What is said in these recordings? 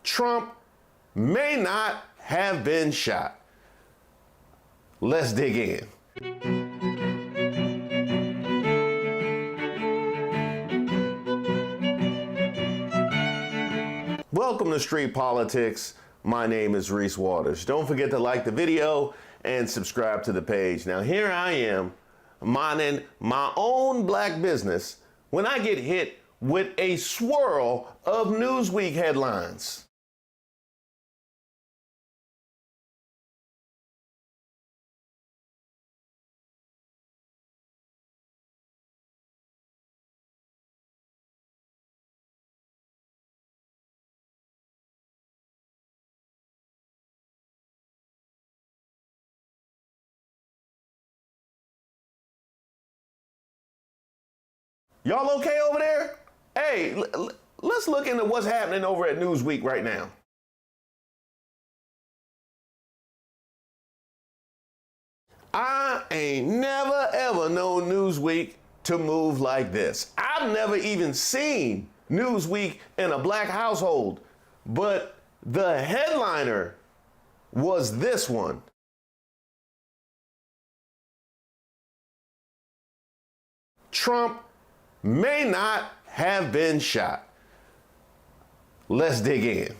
Trump may not have been shot. Let's dig in. Welcome to Street Politics. My name is Reese Waters. Don't forget to like the video and subscribe to the page. Now here I am minding my own black business when I get hit with a swirl of Newsweek headlines. Y'all okay over there? Hey, let's look into what's happening over at Newsweek right now. I ain't never ever known Newsweek to move like this. I've never even seen Newsweek in a black household, but the headliner was this one. Trump may not have been shot. Let's dig in.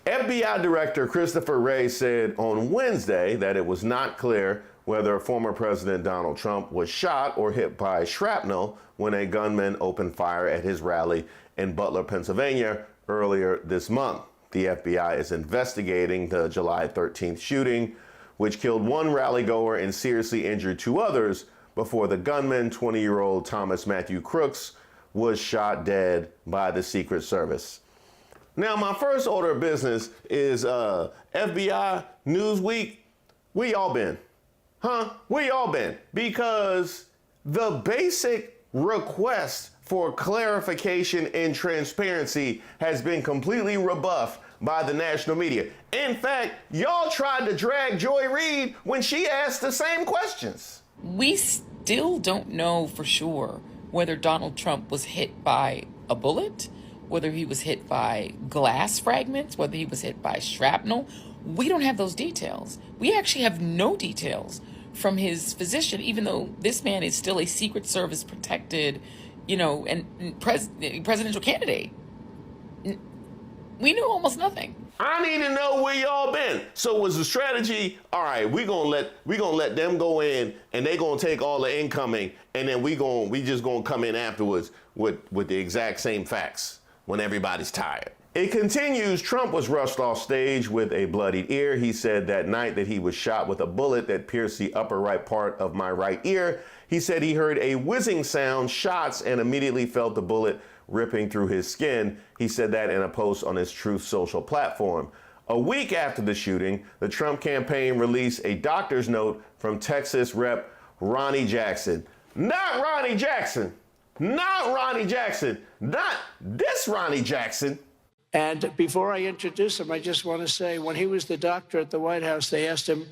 FBI Director Christopher Wray said on Wednesday that it was not clear whether former President Donald Trump was shot or hit by shrapnel when a gunman opened fire at his rally in Butler, Pennsylvania earlier this month. The FBI is investigating the July 13th shooting, which killed one rally-goer and seriously injured two others before the gunman, 20-year-old Thomas Matthew Crooks, was shot dead by the Secret Service. Now, my first order of business is FBI, Newsweek, where y'all been? Where y'all been? Because the basic request for clarification and transparency has been completely rebuffed by the national media. In fact, y'all tried to drag Joy Reid when she asked the same questions. We still don't know for sure whether Donald Trump was hit by a bullet, whether he was hit by glass fragments, whether he was hit by shrapnel. We don't have those details. We actually have no details from his physician, even though this man is still a Secret Service protected, and presidential candidate. We knew almost nothing. I need to know where y'all been. So was the strategy, all right, we gonna let them go in and they gonna take all the incoming and then we just gonna come in afterwards with the exact same facts when everybody's tired. It continues, Trump was rushed off stage with a bloodied ear. He said that night that he was shot with a bullet that pierced the upper right part of my right ear. He said he heard a whizzing sound, shots, and immediately felt the bullet ripping through his skin. He said that in a post on his Truth Social platform. A week after the shooting, the Trump campaign released a doctor's note from Texas Rep. Ronnie Jackson. Not Ronnie Jackson. Not Ronnie Jackson. Not this Ronnie Jackson. And before I introduce him, I just want to say, when he was the doctor at the White House, they asked him,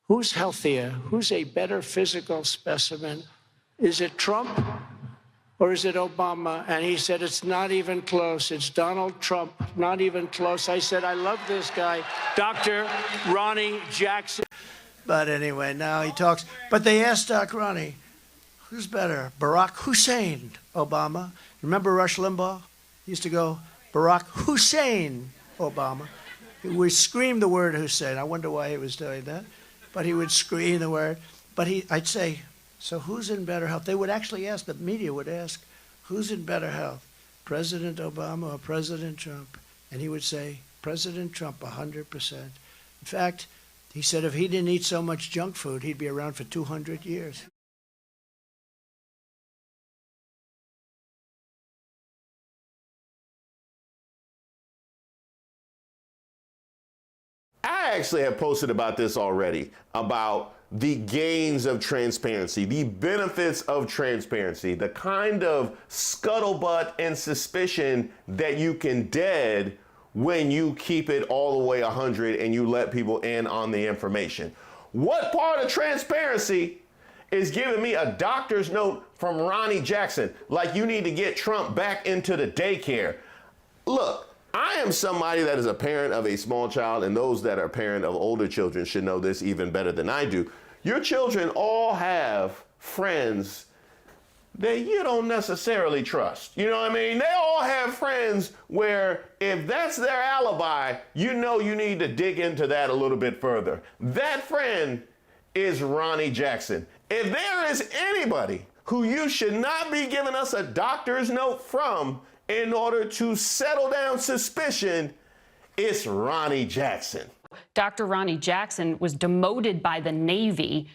who's healthier? Who's a better physical specimen? Is it Trump or is it Obama? And he said, it's not even close. It's Donald Trump, not even close. I said, I love this guy, Dr. Ronnie Jackson. But anyway, now he talks. But they asked Doc Ronnie, who's better, Barack Hussein, Obama? Remember Rush Limbaugh? He used to go, Barack Hussein, Obama. He would scream the word Hussein. I wonder why he was doing that. But he would scream the word. But I'd say, so who's in better health? They would actually ask, the media would ask, who's in better health, President Obama or President Trump? And he would say, President Trump, 100%. In fact, he said if he didn't eat so much junk food, he'd be around for 200 years. I actually have posted about this already, about the gains of transparency, the benefits of transparency, the kind of scuttlebutt and suspicion that you can dead when you keep it all the way 100 and you let people in on the information. What part of transparency is giving me a doctor's note from Ronnie Jackson, like you need to get Trump back into the daycare? Look, I am somebody that is a parent of a small child, and those that are parent of older children should know this even better than I do. Your children all have friends that you don't necessarily trust. You know what I mean? They all have friends where if that's their alibi, you know you need to dig into that a little bit further. That friend is Ronnie Jackson. If there is anybody who you should not be giving us a doctor's note from in order to settle down suspicion, it's Ronnie Jackson. Dr. Ronnie Jackson was demoted by the Navy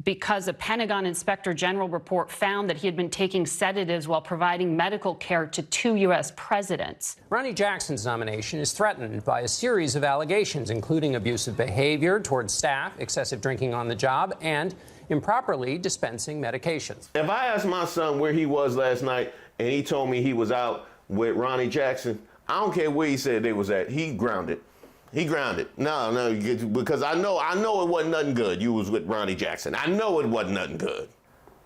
because a Pentagon Inspector General report found that he had been taking sedatives while providing medical care to 2 U.S. presidents. Ronnie Jackson's nomination is threatened by a series of allegations, including abusive behavior towards staff, excessive drinking on the job, and improperly dispensing medications. If I asked my son where he was last night and he told me he was out with Ronnie Jackson, I don't care where he said they was at, he grounded. He grounded. No, because I know it wasn't nothing good. You was with Ronnie Jackson. I know it wasn't nothing good.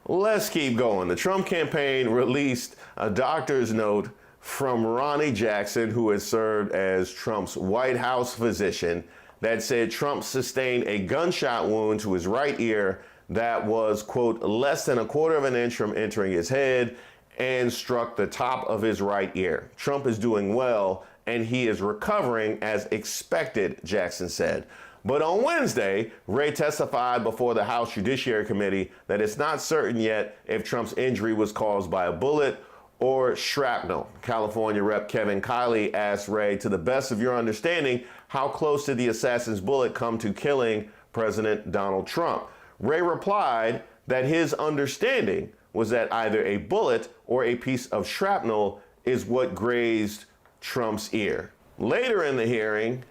Let's keep going. The Trump campaign released a doctor's note from Ronnie Jackson, who has served as Trump's White House physician, that said Trump sustained a gunshot wound to his right ear that was, quote, less than 1/4 of an inch from entering his head and struck the top of his right ear. Trump is doing well, and he is recovering as expected, Jackson said. But on Wednesday, Wray testified before the House Judiciary Committee that it's not certain yet if Trump's injury was caused by a bullet or shrapnel. California Rep. Kevin Kiley asked Wray, to the best of your understanding, how close did the assassin's bullet come to killing President Donald Trump? Wray replied that his understanding was that either a bullet or a piece of shrapnel is what grazed Trump's ear. Later in the hearing,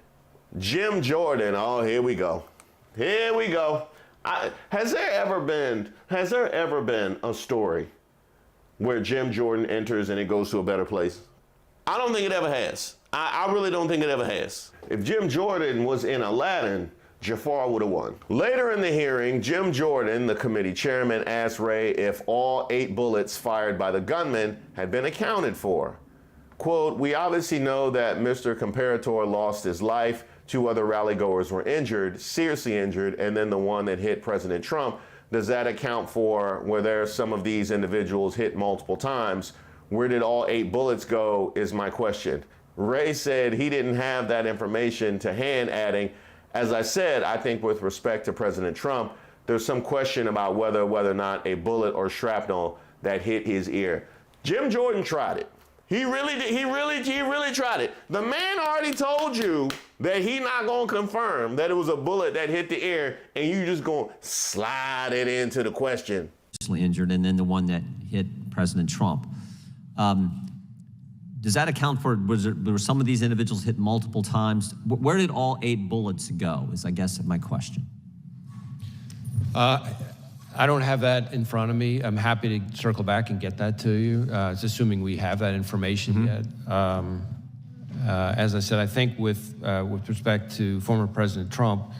Jim Jordan, oh, here we go. Has there ever been a story where Jim Jordan enters and it goes to a better place? I don't think it ever has. I really don't think it ever has. If Jim Jordan was in Aladdin, Jafar would have won. Later in the hearing, Jim Jordan, the committee chairman, asked Wray if all 8 bullets fired by the gunman had been accounted for. Quote, we obviously know that Mr. Comparator lost his life. 2 other rally-goers were injured, seriously injured, and then the one that hit President Trump. Does that account for whether some of these individuals hit multiple times? Where did all 8 bullets go is my question. Wray said he didn't have that information to hand, adding, as I said, I think with respect to President Trump, there's some question about whether or not a bullet or shrapnel that hit his ear. Jim Jordan tried it. He really did. He really tried it. The man already told you that he not gonna confirm that it was a bullet that hit the ear, and you just gonna slide it into the question. Injured, and then the one that hit President Trump. Does that account for, were some of these individuals hit multiple times? Where did all 8 bullets go, is I guess my question. I don't have that in front of me. I'm happy to circle back and get that to you. It's assuming we have that information yet. As I said, I think with respect to former President Trump,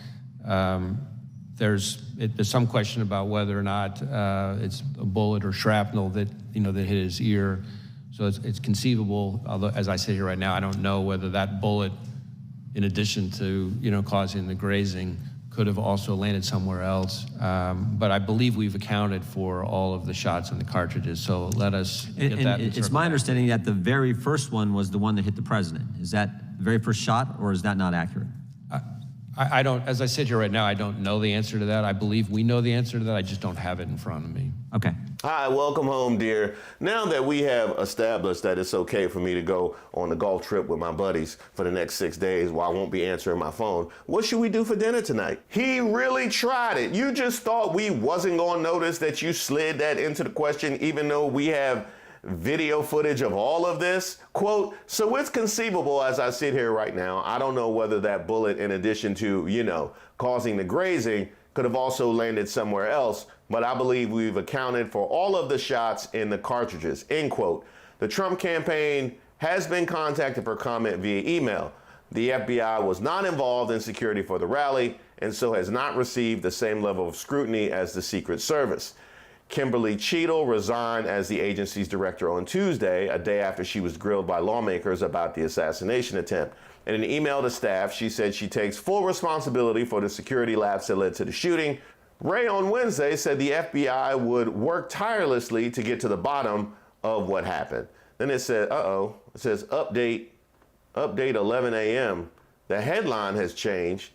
there's some question about whether or not it's a bullet or shrapnel that that hit his ear. So it's conceivable. Although, as I sit here right now, I don't know whether that bullet, in addition to causing the grazing, could have also landed somewhere else. But I believe we've accounted for all of the shots in the cartridges. So let us get that. It's my understanding that the very first one was the one that hit the president. Is that the very first shot, or is that not accurate? I don't, as I sit here right now, I don't know the answer to that. I believe we know the answer to that. I just don't have it in front of me. Okay. Hi, welcome home, dear. Now that we have established that it's okay for me to go on a golf trip with my buddies for the next 6 days while I won't be answering my phone, what should we do for dinner tonight? He really tried it. You just thought we wasn't going to notice that you slid that into the question, even though we have video footage of all of this? Quote, so it's conceivable as I sit here right now, I don't know whether that bullet, in addition to, causing the grazing, could have also landed somewhere else, but I believe we've accounted for all of the shots in the cartridges, end quote. The Trump campaign has been contacted for comment via email. The FBI was not involved in security for the rally and so has not received the same level of scrutiny as the Secret Service. Kimberly Cheadle resigned as the agency's director on Tuesday, a day after she was grilled by lawmakers about the assassination attempt. In an email to staff, she said she takes full responsibility for the security lapse that led to the shooting. Wray on Wednesday said the FBI would work tirelessly to get to the bottom of what happened. Then it said, it says update 11 a.m. The headline has changed.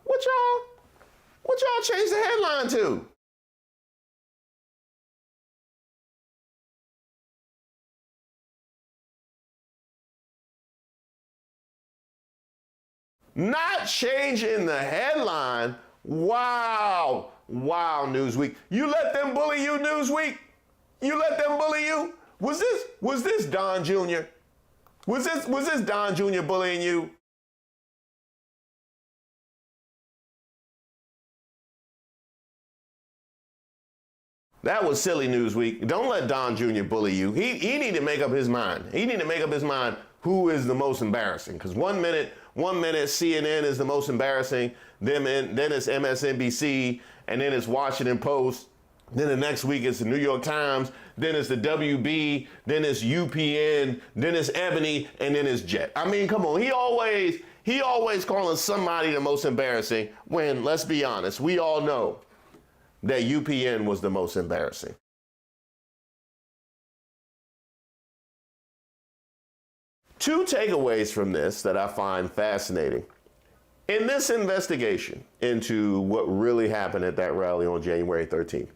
What y'all changed the headline to? Not changing the headline. Wow, Newsweek. You let them bully you, Newsweek? You let them bully you? Was this Don Jr.? Was this Don Jr. bullying you? That was silly, Newsweek. Don't let Don Jr. bully you. He need to make up his mind. He need to make up his mind who is the most embarrassing. Because one minute CNN is the most embarrassing, then it's MSNBC, and then it's Washington Post. Then the next week it's the New York Times, then it's the WB, then it's UPN, then it's Ebony, and then it's Jet. I mean, come on, he always calling somebody the most embarrassing when, let's be honest, we all know that UPN was the most embarrassing. Two takeaways from this that I find fascinating. In this investigation into what really happened at that rally on January 13th,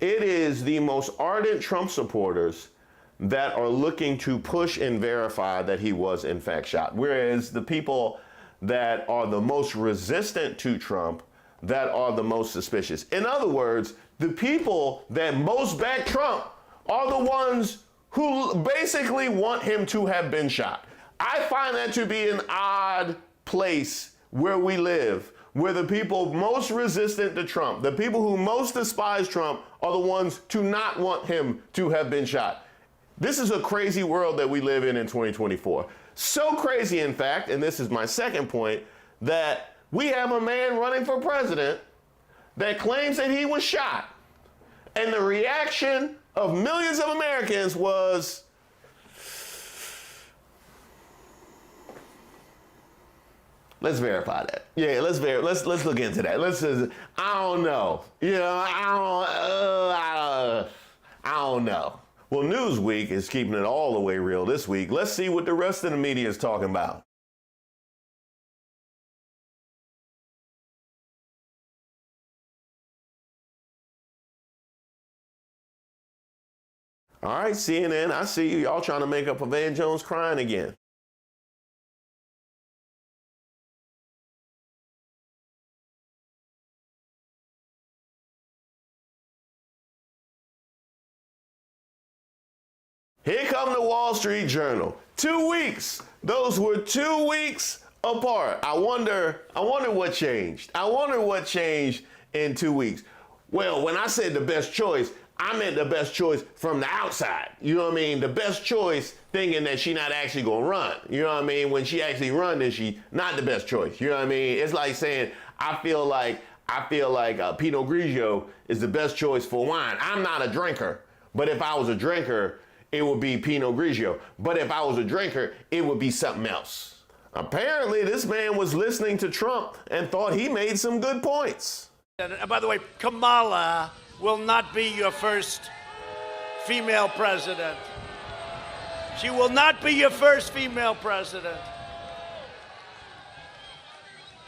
it is the most ardent Trump supporters that are looking to push and verify that he was in fact shot, whereas the people that are the most resistant to Trump, that are the most suspicious. In other words, the people that most back Trump are the ones who basically want him to have been shot. I find that to be an odd place where we live, where the people most resistant to Trump, the people who most despise Trump, are the ones to not want him to have been shot. This is a crazy world that we live in 2024. So crazy, in fact, and this is my second point, that we have a man running for president that claims that he was shot. And the reaction of millions of Americans was, let's verify that. Yeah, let's look into that. I don't know. You know, I don't know. Well, Newsweek is keeping it all the way real this week. Let's see what the rest of the media is talking about. All right, CNN, I see you. Y'all trying to make up for Van Jones crying again. Here come the Wall Street Journal. 2 weeks. Those were 2 weeks apart. I wonder what changed. I wonder what changed in 2 weeks. Well, when I said the best choice, I meant the best choice from the outside. You know what I mean? The best choice thinking that she not actually gonna run. You know what I mean? When she actually run, then she not the best choice. You know what I mean? It's like saying, I feel like Pinot Grigio is the best choice for wine. I'm not a drinker, but if I was a drinker, it would be Pinot Grigio. But if I was a drinker, it would be something else. Apparently, this man was listening to Trump and thought he made some good points. And by the way, Kamala will not be your first female president. She will not be your first female president.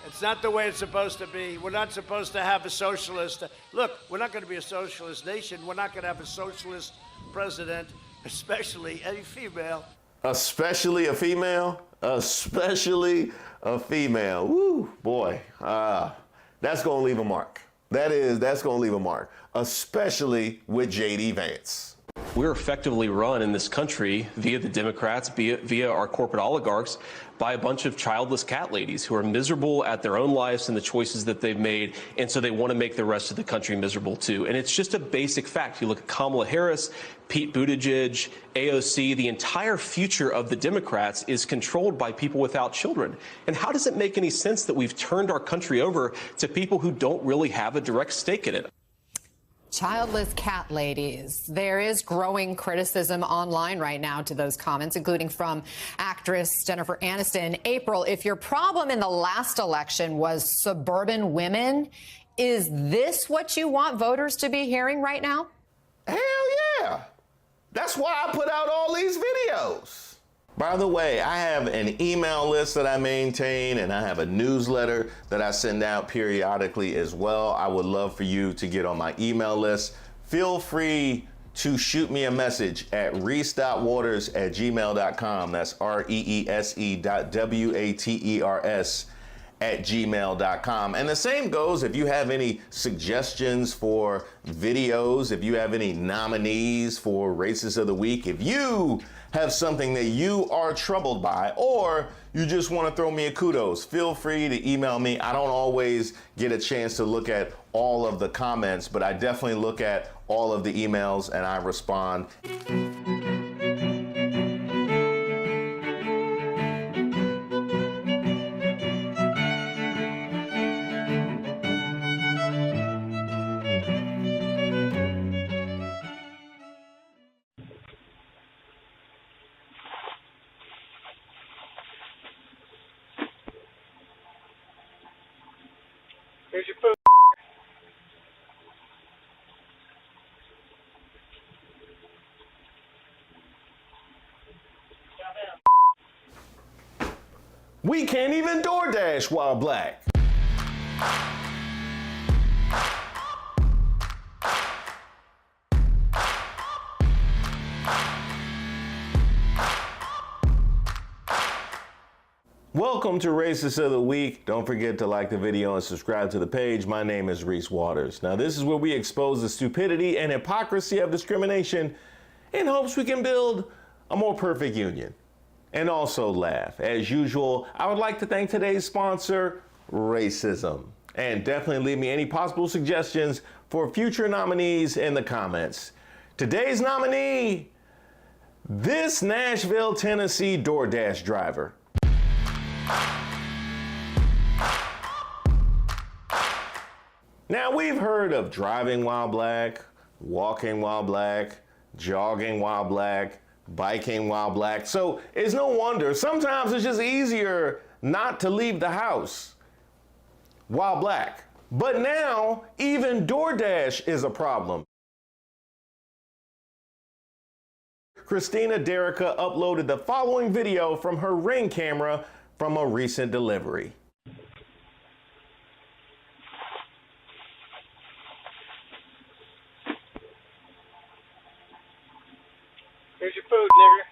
It's not the way it's supposed to be. We're not supposed to have a socialist. Look, we're not going to be a socialist nation. We're not going to have a socialist president, especially a female. Especially a female? Especially a female. Woo, boy. That's going to leave a mark. That's going to leave a mark. Especially with J.D. Vance. We're effectively run in this country via the Democrats, via our corporate oligarchs, by a bunch of childless cat ladies who are miserable at their own lives and the choices that they've made, and so they want to make the rest of the country miserable too. And it's just a basic fact. You look at Kamala Harris, Pete Buttigieg, AOC, the entire future of the Democrats is controlled by people without children. And how does it make any sense that we've turned our country over to people who don't really have a direct stake in it? Childless cat ladies. There is growing criticism online right now to those comments, including from actress Jennifer Aniston. April, if your problem in the last election was suburban women, is this what you want voters to be hearing right now? Hell yeah. That's why I put out all these videos. By the way, I have an email list that I maintain, and I have a newsletter that I send out periodically as well. I would love for you to get on my email list. Feel free to shoot me a message at reese.waters@gmail.com. That's reese.waters@gmail.com. And the same goes if you have any suggestions for videos, if you have any nominees for Races of the Week, if you have something that you are troubled by, or you just want to throw me a kudos, feel free to email me. I don't always get a chance to look at all of the comments, but I definitely look at all of the emails and I respond. Here's your food. We can't even DoorDash while black. Welcome to Races of the Week. Don't forget to like the video and subscribe to the page. My name is Reese Waters. Now, this is where we expose the stupidity and hypocrisy of discrimination in hopes we can build a more perfect union and also laugh. As usual, I would like to thank today's sponsor, Racism. And definitely leave me any possible suggestions for future nominees in the comments. Today's nominee, this Nashville, Tennessee DoorDash driver. Now, we've heard of driving while black, walking while black, jogging while black, biking while black. So it's no wonder sometimes it's just easier not to leave the house while black. But now even DoorDash is a problem. Christina Derica uploaded the following video from her Ring camera from a recent delivery. Here's your food, nigger.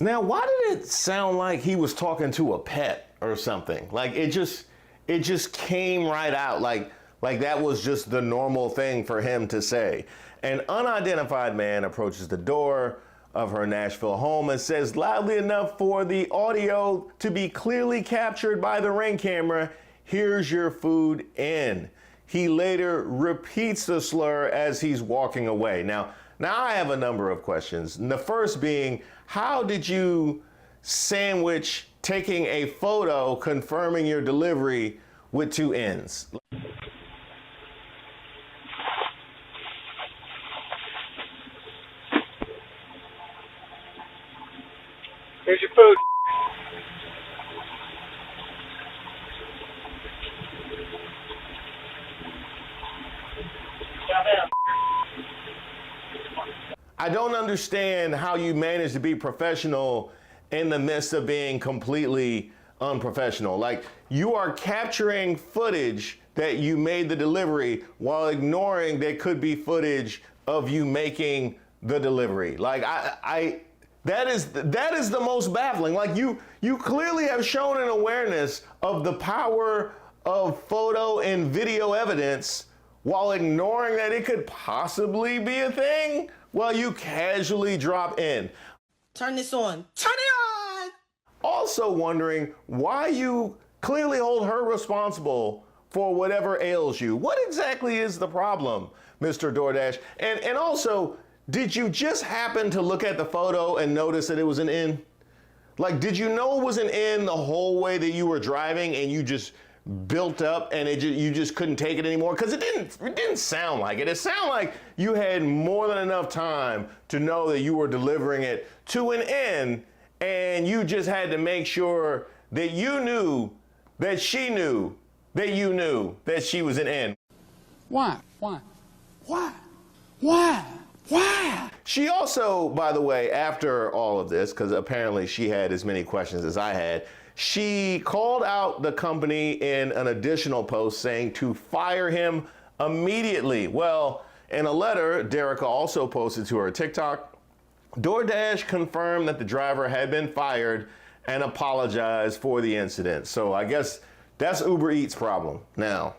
Now, why did it sound like he was talking to a pet or something? Like it just came right out like that was just the normal thing for him to say. An unidentified man approaches the door of her Nashville home and says loudly enough for the audio to be clearly captured by the Ring camera, "Here's your food in." He later repeats the slur as he's walking away. Now I have a number of questions. And the first being, how did you sandwich taking a photo confirming your delivery with two ends? Here's your food. I don't understand how you manage to be professional in the midst of being completely unprofessional. Like, you are capturing footage that you made the delivery while ignoring there could be footage of you making the delivery. Like, that is the most baffling. Like, you clearly have shown an awareness of the power of photo and video evidence while ignoring that it could possibly be a thing while you casually drop in. Turn this on. Turn it on! Also wondering why you clearly hold her responsible for whatever ails you. What exactly is the problem, Mr. DoorDash? And also, Did you just happen to look at the photo and notice that it was an N? Like, did you know it was an N the whole way that you were driving and you just built up and you just couldn't take it anymore? Because it didn't sound like it. It sounded like you had more than enough time to know that you were delivering it to an N, and you just had to make sure that you knew that she knew that you knew that she was an N. Why? She also, by the way, after all of this, because apparently she had as many questions as I had, she called out the company in an additional post saying to fire him immediately. Well, in a letter Derica also posted to her TikTok, DoorDash confirmed that the driver had been fired and apologized for the incident. So I guess that's Uber Eats' problem now.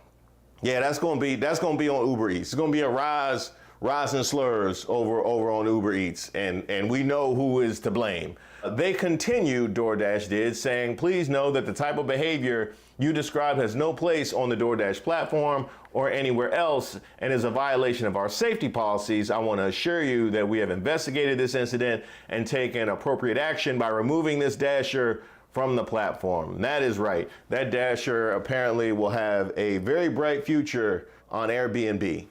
Yeah, that's gonna be on Uber Eats. It's gonna be a rise and slurs over on Uber Eats, and we know who is to blame. They continued, DoorDash did, saying, please know that the type of behavior you described has no place on the DoorDash platform or anywhere else and is a violation of our safety policies. I want to assure you that we have investigated this incident and taken appropriate action by removing this dasher from the platform. That is right. That dasher apparently will have a very bright future on Airbnb,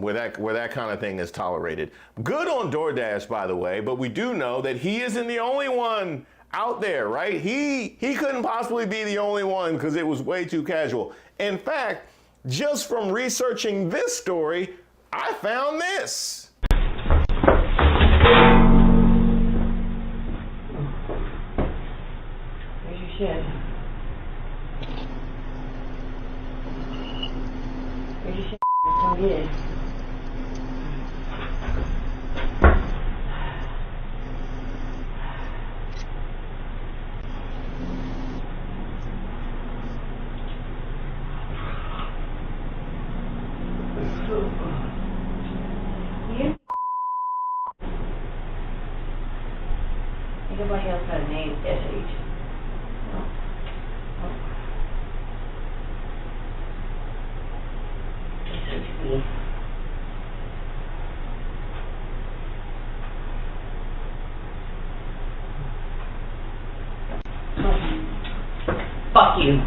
where that kind of thing is tolerated. Good on DoorDash, by the way, but we do know that he isn't the only one out there, right? He couldn't possibly be the only one because it was way too casual. In fact, just from researching this story, I found this. Where's your shit? Where's your shit? Come get it. Nobody else got a name, SH. Fuck you.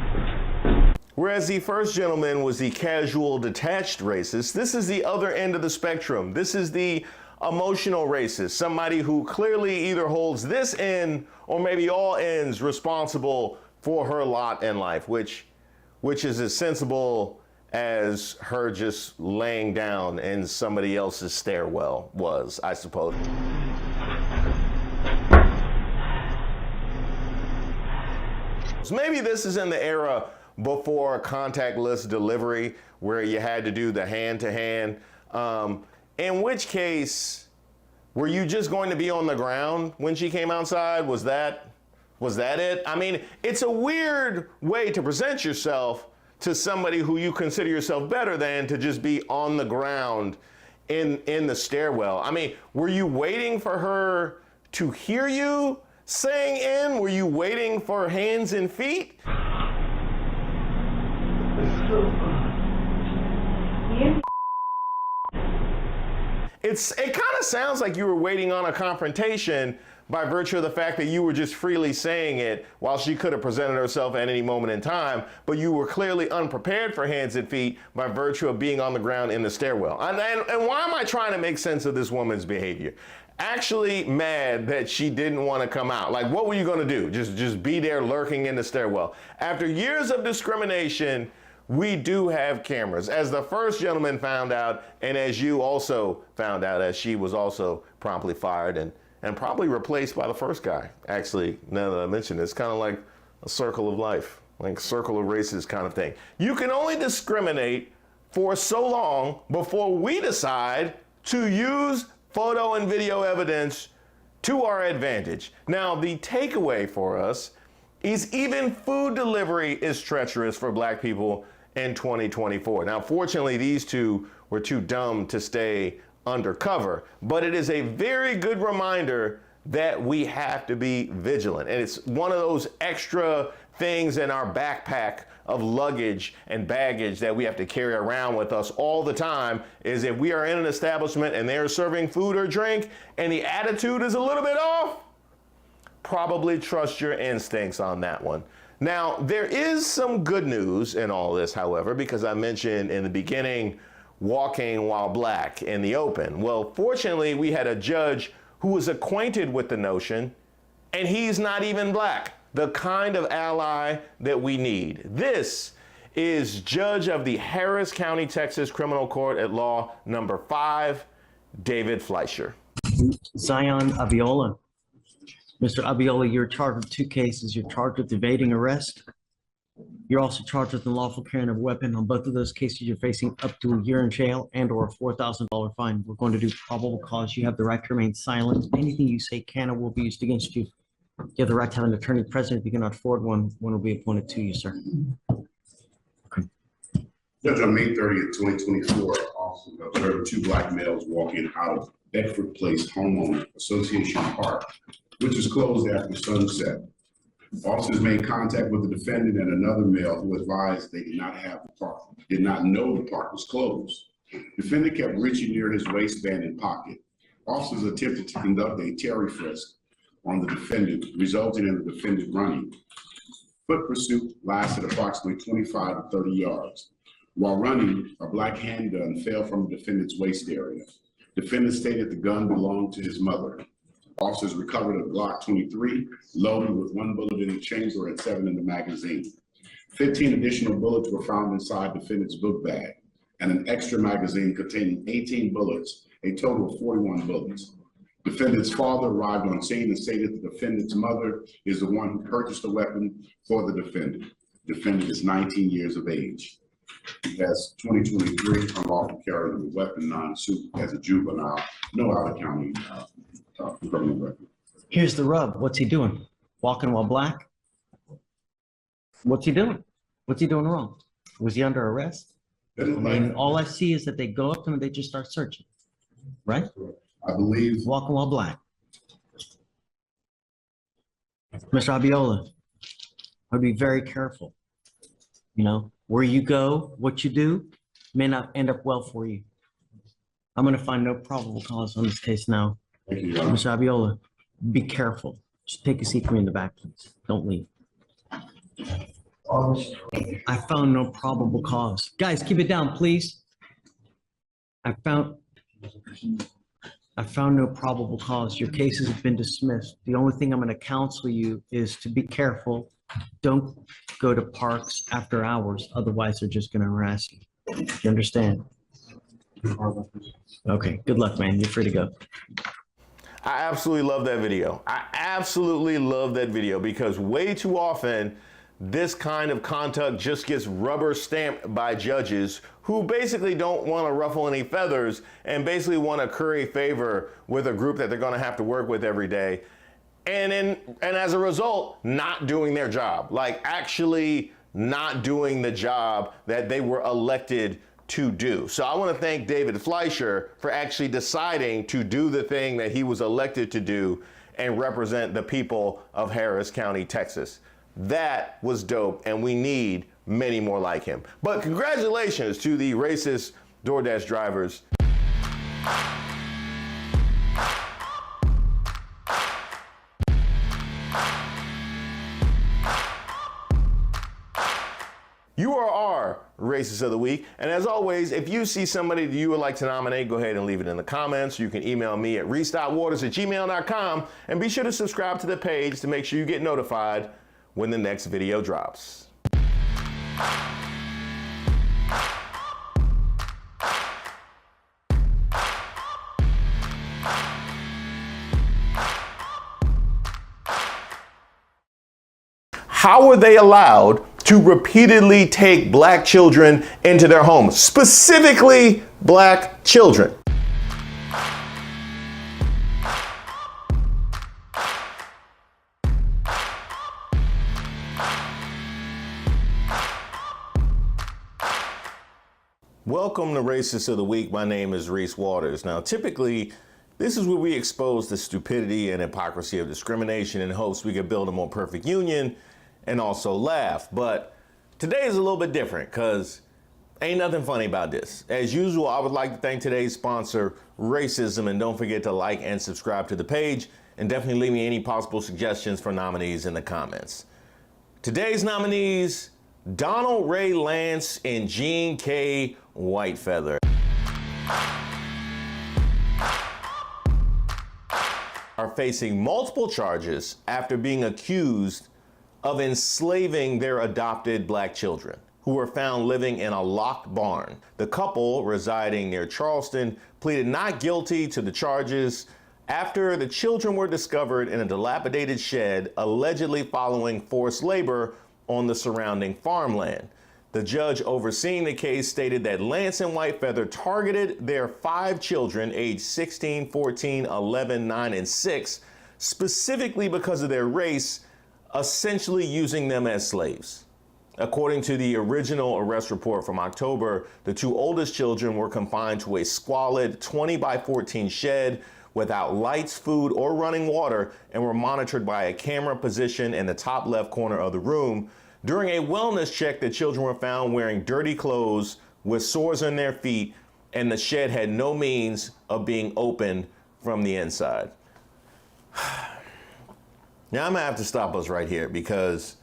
Whereas the first gentleman was the casual, detached racist, this is the other end of the spectrum. This is the emotional racist, somebody who clearly either holds this end or maybe all ends responsible for her lot in life, which is as sensible as her just laying down in somebody else's stairwell was, I suppose. Maybe this is in the era before contactless delivery where you had to do the hand-to-hand. In which case, were you just going to be on the ground when she came outside? Was that it? I mean, it's a weird way to present yourself to somebody who you consider yourself better than, to just be on the ground in the stairwell. I mean, were you waiting for her to hear you saying in? Were you waiting for hands and feet? It kind of sounds like you were waiting on a confrontation by virtue of the fact that you were just freely saying it while she could have presented herself at any moment in time, but you were clearly unprepared for hands and feet by virtue of being on the ground in the stairwell. And why am I trying to make sense of this woman's behavior? Actually mad that she didn't want to come out. Like, what were you going to do? Just be there lurking in the stairwell? After years of discrimination, we do have cameras. As the first gentleman found out, and as you also found out, as she was also promptly fired and probably replaced by the first guy. Actually, now that I mention it, it's kind of like a circle of life, like circle of races kind of thing. You can only discriminate for so long before we decide to use photo and video evidence to our advantage. Now, the takeaway for us is even food delivery is treacherous for black people in 2024. Now, fortunately, these two were too dumb to stay undercover, but it is a very good reminder that we have to be vigilant. And it's one of those extra things in our backpack of luggage and baggage that we have to carry around with us all the time is if we are in an establishment and they're serving food or drink and the attitude is a little bit off, probably trust your instincts on that one. Now, there is some good news in all this, however, because I mentioned in the beginning, walking while black in the open. Well, fortunately, we had a judge who was acquainted with the notion, and he's not even black, the kind of ally that we need. This is Judge of the Harris County, Texas Criminal Court at Law number 5, David Fleischer. Zion Abiola. Mr. Abiola, you're charged with 2 cases. You're charged with evading arrest. You're also charged with unlawful carrying of a weapon. On both of those cases, you're facing up to a year in jail and or a $4,000 fine. We're going to do probable cause. You have the right to remain silent. Anything you say can or will be used against you. You have the right to have an attorney present. If you cannot afford one will be appointed to you, sir. Okay. Judge, on May 30th, 2024, officers observed 2 black males walking out of Bedford Place Homeowner Association Park, which is closed after sunset. Officers made contact with the defendant and another male who advised they did not know the park was closed. Defendant kept reaching near his waistband and pocket. Officers attempted to conduct a Terry frisk on the defendant, resulting in the defendant running. Foot pursuit lasted approximately 25 to 30 yards. While running, a black handgun fell from the defendant's waist area. Defendant stated the gun belonged to his mother. Officers recovered a Glock 23, loaded with 1 bullet in the chamber and 7 in the magazine. 15 additional bullets were found inside defendant's book bag, and an extra magazine containing 18 bullets, a total of 41 bullets. Defendant's father arrived on scene and stated the defendant's mother is the one who purchased the weapon for the defendant. Defendant is 19 years of age. He has 2023 unlawful carrying of a weapon, non-suit as a juvenile, no out-of-county criminal record. Here's the rub. What's he doing? Walking while black? What's he doing? What's he doing wrong? Was he under arrest? I mean, all I see is that they go up to him and they just start searching, right? I believe. Walking while black. Mr. Abiola, I'd be very careful. You know, where you go, what you do may not end up well for you. I'm going to find no probable cause on this case now. Thank you, Mr. Abiola, be careful. Just take a seat for me in the back, please. Don't leave. I found no probable cause. Guys, keep it down, please. I found no probable cause. Your cases have been dismissed. The only thing I'm going to counsel you is to be careful. Don't go to parks after hours. Otherwise, they're just going to harass you. You understand? Okay, good luck, man. You're free to go. I absolutely love that video. I absolutely love that video because way too often this kind of conduct just gets rubber stamped by judges who basically don't want to ruffle any feathers and basically want to curry favor with a group that they're going to have to work with every day. And as a result, not doing their job, like actually not doing the job that they were elected to do. So I want to thank David Fleischer for actually deciding to do the thing that he was elected to do and represent the people of Harris County, Texas. That was dope, and we need many more like him. But congratulations to the racist DoorDash drivers. You are our Racist of the Week. And as always, if you see somebody that you would like to nominate, go ahead and leave it in the comments. You can email me at reese.waters@gmail.com. And be sure to subscribe to the page to make sure you get notified when the next video drops. How were they allowed to repeatedly take black children into their homes, specifically black children? Welcome to Racist of the Week. My name is Reese Waters. Now, typically, this is where we expose the stupidity and hypocrisy of discrimination in hopes we can build a more perfect union and also laugh. But today is a little bit different because ain't nothing funny about this. As usual, I would like to thank today's sponsor, Racism, and don't forget to like and subscribe to the page, and definitely leave me any possible suggestions for nominees in the comments. Today's nominees, Donald Ray Lance and Jean K. Whitefeather, are facing multiple charges after being accused of enslaving their adopted black children, who were found living in a locked barn. The couple, residing near Charleston, pleaded not guilty to the charges after the children were discovered in a dilapidated shed, allegedly following forced labor on the surrounding farmland. The judge overseeing the case stated that Lance and Whitefeather targeted their 5 children, aged 16, 14, 11, 9, and 6, specifically because of their race, essentially using them as slaves. According to the original arrest report from October, the 2 oldest children were confined to a squalid 20 by 14 shed without lights, food, or running water, and were monitored by a camera positioned in the top left corner of the room. During a wellness check, the children were found wearing dirty clothes with sores on their feet, and the shed had no means of being opened from the inside. Now I'm gonna have to stop us right here because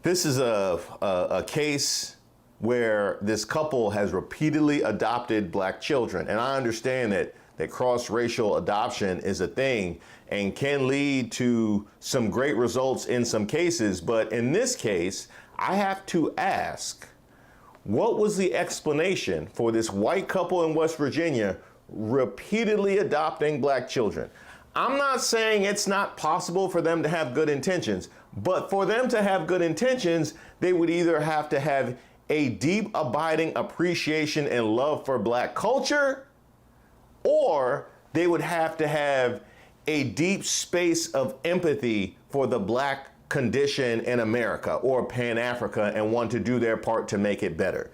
this is a case where this couple has repeatedly adopted black children, and I understand that cross-racial adoption is a thing and can lead to some great results in some cases. But in this case, I have to ask, what was the explanation for this white couple in West Virginia repeatedly adopting black children? I'm not saying it's not possible for them to have good intentions, but for them to have good intentions, they would either have to have a deep, abiding appreciation and love for black culture, or they would have to have a deep space of empathy for the black condition in America or Pan-Africa and want to do their part to make it better.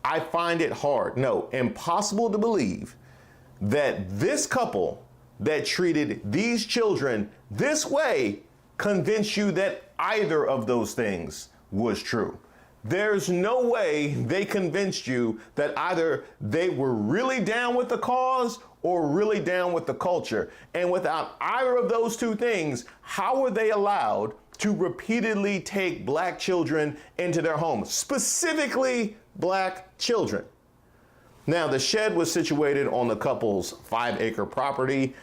I find it hard, no, impossible to believe that this couple that treated these children this way convinced you that either of those things was true. There's no way they convinced you that either they were really down with the cause or really down with the culture. And without either of those two things, how were they allowed to repeatedly take black children into their homes, specifically black children? Now, the shed was situated on the couple's 5-acre property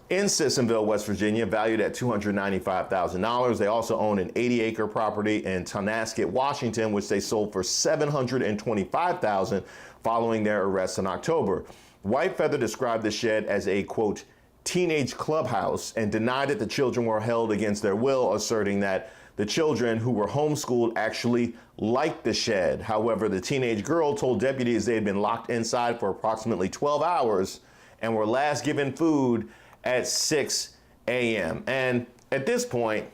in Sissonville, West Virginia, valued at $295,000. They also own an 80-acre property in Tonasket, Washington, which they sold for $725,000 following their arrest in October. Whitefeather described the shed as a, quote, teenage clubhouse and denied that the children were held against their will, asserting that the children who were homeschooled actually liked the shed. However, the teenage girl told deputies they had been locked inside for approximately 12 hours and were last given food at 6 a.m. And at this point,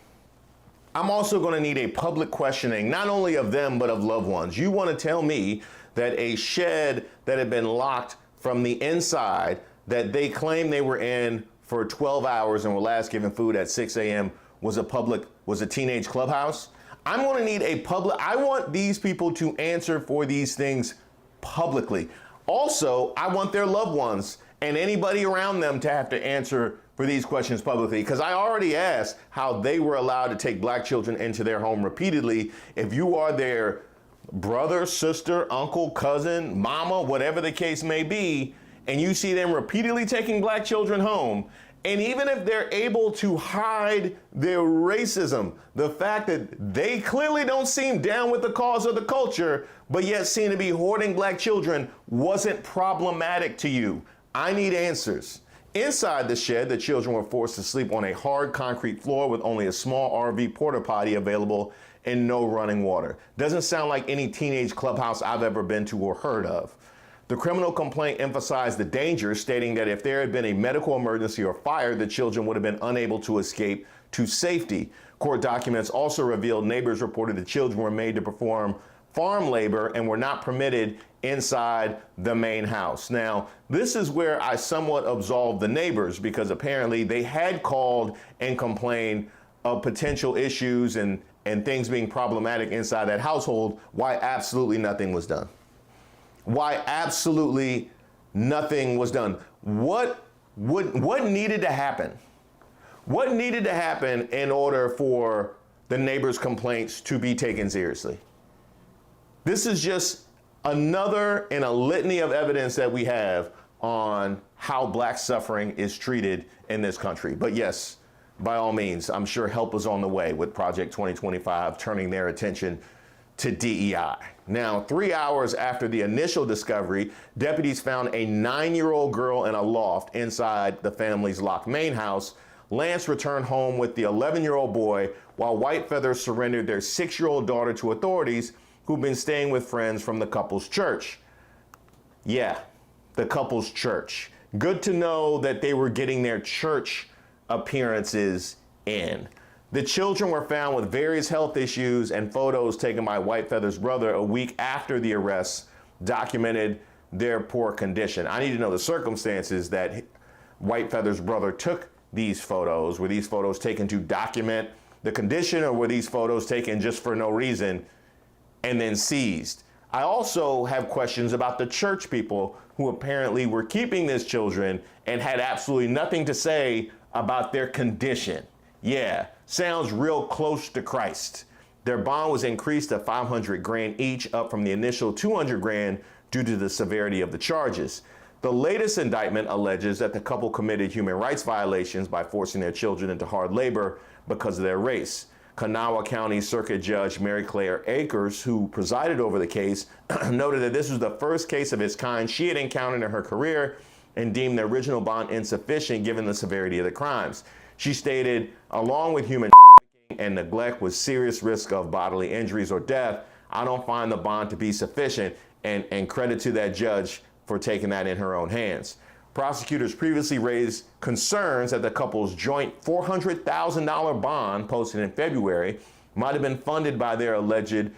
I'm also going to need a public questioning, not only of them, but of loved ones. You want to tell me that a shed that had been locked from the inside, that they claim they were in for 12 hours and were last given food at 6 a.m. was a teenage clubhouse? I'm going to need I want these people to answer for these things publicly. Also, I want their loved ones and anybody around them to have to answer for these questions publicly, because I already asked how they were allowed to take black children into their home repeatedly. If you are their brother, sister, uncle, cousin, mama, whatever the case may be, and you see them repeatedly taking black children home, and even if they're able to hide their racism, the fact that they clearly don't seem down with the cause of the culture, but yet seem to be hoarding black children, wasn't problematic to you. I need answers. Inside the shed, the children were forced to sleep on a hard concrete floor with only a small RV porta potty available and no running water. Doesn't sound like any teenage clubhouse I've ever been to or heard of. The criminal complaint emphasized the danger, stating that if there had been a medical emergency or fire, the children would have been unable to escape to safety. Court documents also revealed neighbors reported the children were made to perform farm labor and were not permitted inside the main house. Now, this is where I somewhat absolve the neighbors, because apparently they had called and complained of potential issues and and things being problematic inside that household, why absolutely nothing was done. Why absolutely nothing was done. What needed to happen? What needed to happen in order for the neighbors' complaints to be taken seriously? This is just another in a litany of evidence that we have on how black suffering is treated in this country. But yes, by all means, I'm sure help is on the way with Project 2025 turning their attention to DEI. Now, 3 hours after the initial discovery, deputies found a 9-year-old girl in a loft inside the family's locked main house. Lance returned home with the 11-year-old boy, while White Feathers surrendered their 6-year-old daughter to authorities who've been staying with friends from the couple's church. Yeah, the couple's church. Good to know that they were getting their church appearances in. The children were found with various health issues, and photos taken by White Feather's brother a week after the arrests documented their poor condition. I need to know the circumstances that White Feather's brother took these photos. Were these photos taken to document the condition, or were these photos taken just for no reason and then seized? I also have questions about the church people who apparently were keeping these children and had absolutely nothing to say about their condition. Yeah, sounds real close to Christ. Their bond was increased to $500,000 each, up from the initial $200,000 due to the severity of the charges. The latest indictment alleges that the couple committed human rights violations by forcing their children into hard labor because of their race. Kanawha County Circuit Judge Mary Claire Akers, who presided over the case, noted that this was the first case of its kind she had encountered in her career and deemed the original bond insufficient given the severity of the crimes. She stated, along with human and neglect with serious risk of bodily injuries or death, I don't find the bond to be sufficient, and credit to that judge for taking that in her own hands. Prosecutors previously raised concerns that the couple's joint $400,000 bond posted in February might have been funded by their alleged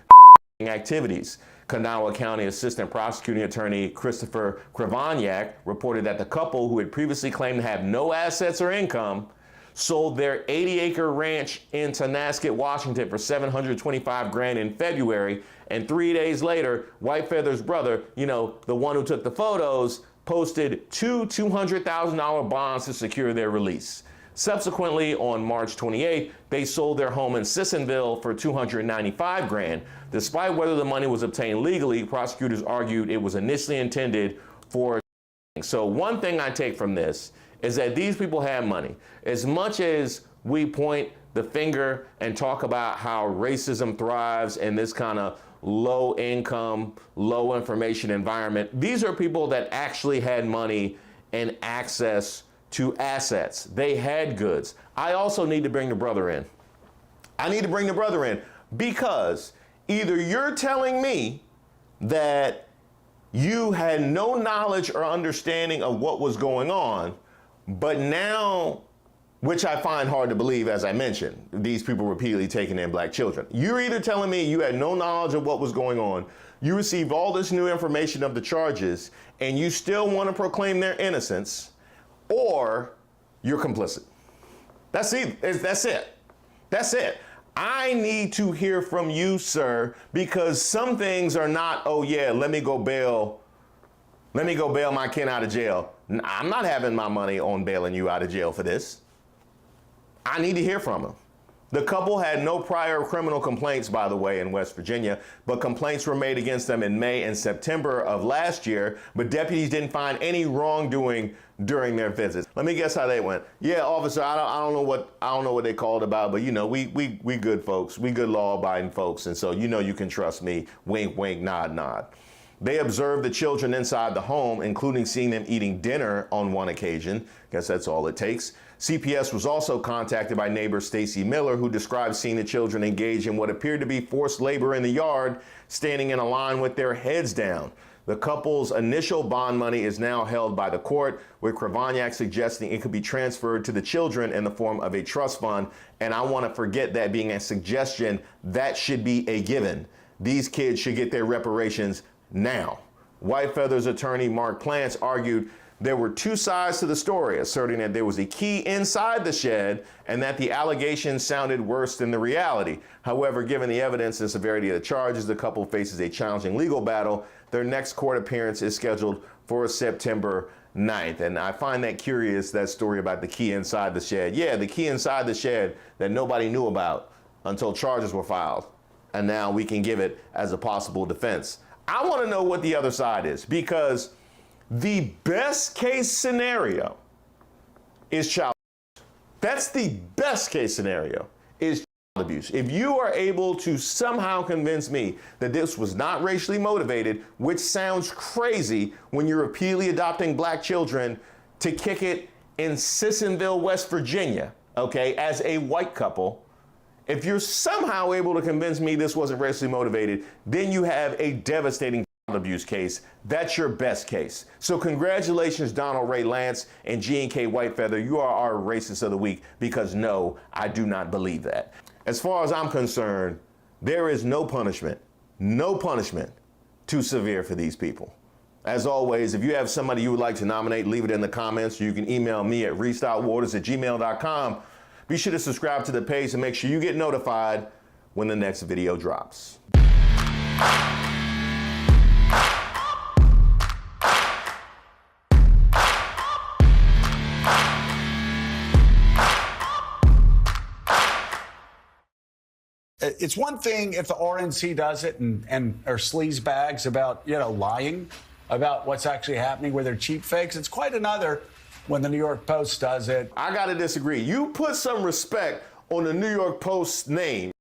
activities. Kanawha County Assistant Prosecuting Attorney Christopher Krivoniak reported that the couple, who had previously claimed to have no assets or income, sold their 80-acre ranch in Tonasket, Washington for $725,000 in February, and 3 days later, White Feather's brother, the one who took the photos, posted two $200,000 bonds to secure their release. Subsequently, on March 28th, they sold their home in Sissonville for $295,000. Despite whether the money was obtained legally, prosecutors argued it was initially intended for. So one thing I take from this is that these people have money. As much as we point the finger and talk about how racism thrives in this kind of low income, low information environment, these are people that actually had money and access to assets. They had goods. I also need to bring the brother in. I need to bring the brother in because either you're telling me that you had no knowledge or understanding of what was going on, but now, which I find hard to believe, as I mentioned, these people repeatedly taking in black children. You're either telling me you had no knowledge of what was going on, you received all this new information of the charges, and you still want to proclaim their innocence, or you're complicit. That's it. That's it. That's it. I need to hear from you, sir, because some things are not, oh yeah, let me go bail my kin out of jail. I'm not having my money on bailing you out of jail for this. I need to hear from him. The couple had no prior criminal complaints, by the way, in West Virginia, but complaints were made against them in May and September of last year, but deputies didn't find any wrongdoing during their visits. Let me guess how they went. Yeah, officer, I don't know what they called about, but we good folks. We good law-abiding folks, and so you can trust me. Wink, wink, nod, nod. They observed the children inside the home, including seeing them eating dinner on one occasion. Guess that's all it takes. CPS was also contacted by neighbor Stacy Miller, who described seeing the children engage in what appeared to be forced labor in the yard, standing in a line with their heads down. The couple's initial bond money is now held by the court, with Krivoniak suggesting it could be transferred to the children in the form of a trust fund. And I want to forget that being a suggestion. That should be a given. These kids should get their reparations now. White Feather's attorney Mark Plants argued There were two sides to the story, asserting that there was a key inside the shed and that the allegations sounded worse than the reality. However, given the evidence and severity of the charges, the couple faces a challenging legal battle. Their next court appearance is scheduled for September 9th. And I find that curious, that story about the key inside the shed. Yeah, the key inside the shed that nobody knew about until charges were filed. And now we can give it as a possible defense. I want to know what the other side is, because the best case scenario is child abuse. That's the best case scenario, is child abuse. If you are able to somehow convince me that this was not racially motivated, which sounds crazy when you're repeatedly adopting black children to kick it in Sissonville, West Virginia, okay, as a white couple, if you're somehow able to convince me this wasn't racially motivated, then you have a devastating abuse case. That's your best case. So congratulations, Donald Ray Lance and G&K Whitefeather. You are our racist of the week, because no, I do not believe that. As far as I'm concerned, there is no punishment too severe for these people. As always, if you have somebody you would like to nominate, leave it in the comments. You can email me at reese.waters@gmail.com. Be sure to subscribe to the page and make sure you get notified when the next video drops. It's one thing if the RNC does it and are sleaze bags about, lying about what's actually happening with their cheap fakes. It's quite another when the New York Post does it. I got to disagree. You put some respect on the New York Post's name.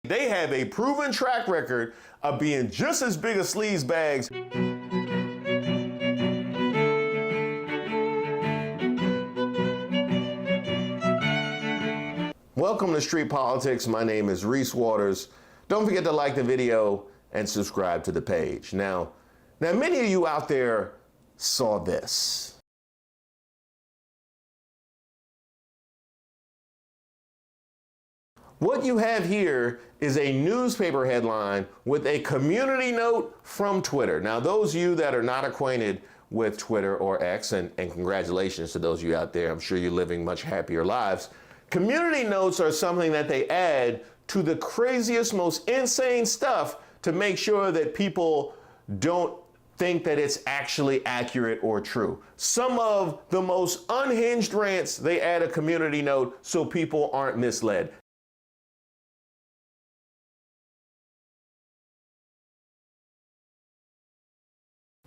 They have a proven track record of being just as big as sleaze bags. Welcome to Street Politics. My name is Reese Waters. Don't forget to like the video and subscribe to the page. Now, many of you out there saw this. What you have here is a newspaper headline with a community note from Twitter. Now, those of you that are not acquainted with Twitter or X, and congratulations to those of you out there, I'm sure you're living much happier lives. Community notes are something that they add to the craziest, most insane stuff to make sure that people don't think that it's actually accurate or true. Some of the most unhinged rants, they add a community note so people aren't misled.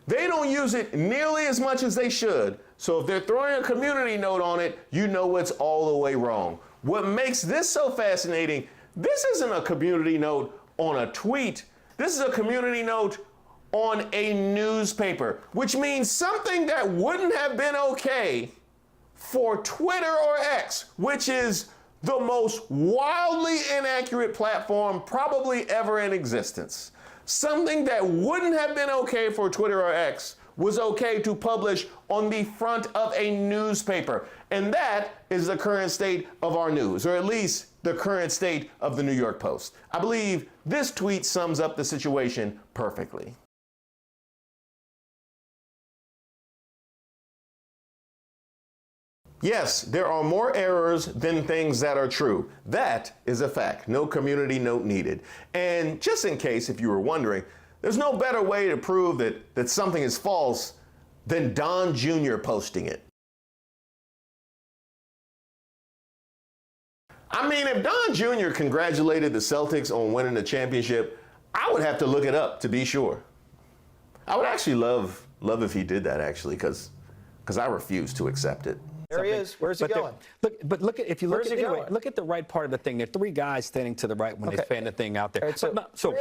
They don't use it nearly as much as they should. So if they're throwing a community note on it, you know it's all the way wrong. What makes this so fascinating, this isn't a community note on a tweet. This is a community note on a newspaper, which means something that wouldn't have been okay for Twitter or X, which is the most wildly inaccurate platform probably ever in existence. Something that wouldn't have been okay for Twitter or X was okay to publish on the front of a newspaper. And that is the current state of our news, or at least the current state of the New York Post. I believe this tweet sums up the situation perfectly. Yes, there are more errors than things that are true. That is a fact. No community note needed. And just in case, if you were wondering, there's no better way to prove that something is false than Don Jr. posting it. I mean, if Don Jr. congratulated the Celtics on winning the championship, I would have to look it up to be sure. I would actually love if he did that, actually, because I refuse to accept it. There he is. Where's he going? Look at the right part of the thing. There are three guys standing to the right when they fan the thing out there. Right, so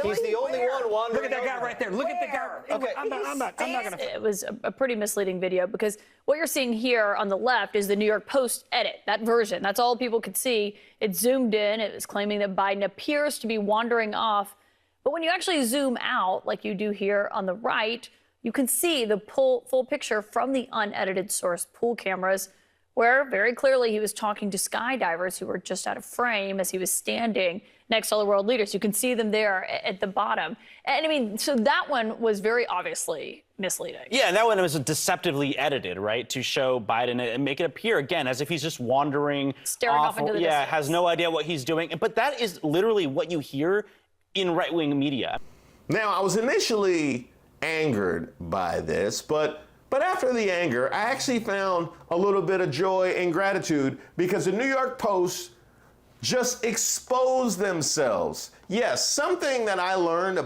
he's the only one wandering. Look at that guy right there. Look at the guy. Okay. I'm not going to. It was a pretty misleading video because what you're seeing here on the left is the New York Post edit, that version. That's all people could see. It zoomed in. It was claiming that Biden appears to be wandering off. But when you actually zoom out, like you do here on the right, you can see the full picture from the unedited source pool cameras, where very clearly he was talking to skydivers who were just out of frame as he was standing next to all the world leaders. You can see them there at the bottom. And I mean, so that one was very obviously misleading. Yeah, and that one was deceptively edited, right, to show Biden and make it appear, again, as if he's just wandering Staring off into the distance. has no idea what he's doing. But that is literally what you hear in right-wing media. Now, I was initially angered by this, but after the anger, I actually found a little bit of joy and gratitude because the New York Post just exposed themselves. Yes, something that I learned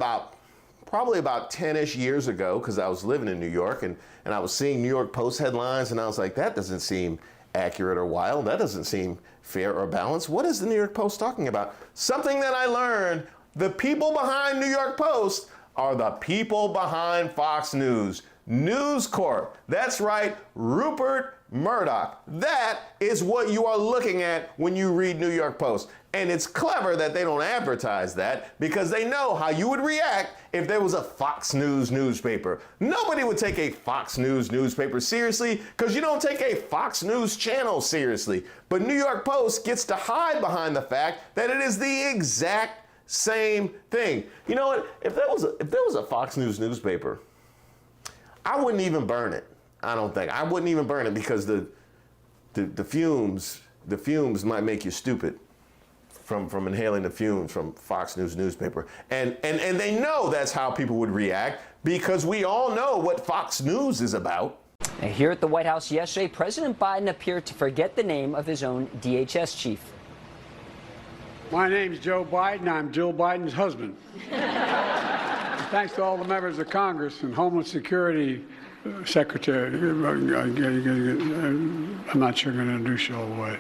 probably about 10-ish years ago, because I was living in New York and I was seeing New York Post headlines and I was like, that doesn't seem accurate or wild. That doesn't seem fair or balanced. What is the New York Post talking about? Something that I learned, the people behind New York Post are the people behind Fox News. News Corp. That's right, Rupert Murdoch. That is what you are looking at when you read New York Post. And it's clever that they don't advertise that because they know how you would react if there was a Fox News newspaper. Nobody would take a Fox News newspaper seriously because you don't take a Fox News channel seriously. But New York Post gets to hide behind the fact that it is the exact same thing. You know what? If there was a Fox News newspaper, I wouldn't even burn it. I don't think. I wouldn't even burn it because the fumes might make you stupid from inhaling the fumes from Fox News newspaper. And they know that's how people would react because we all know what Fox News is about. And here at the White House yesterday, President Biden appeared to forget the name of his own DHS chief. My name's Joe Biden. I'm Jill Biden's husband. Thanks to all the members of Congress and Homeland Security Secretary. I'm not sure I'm going to introduce you all the way.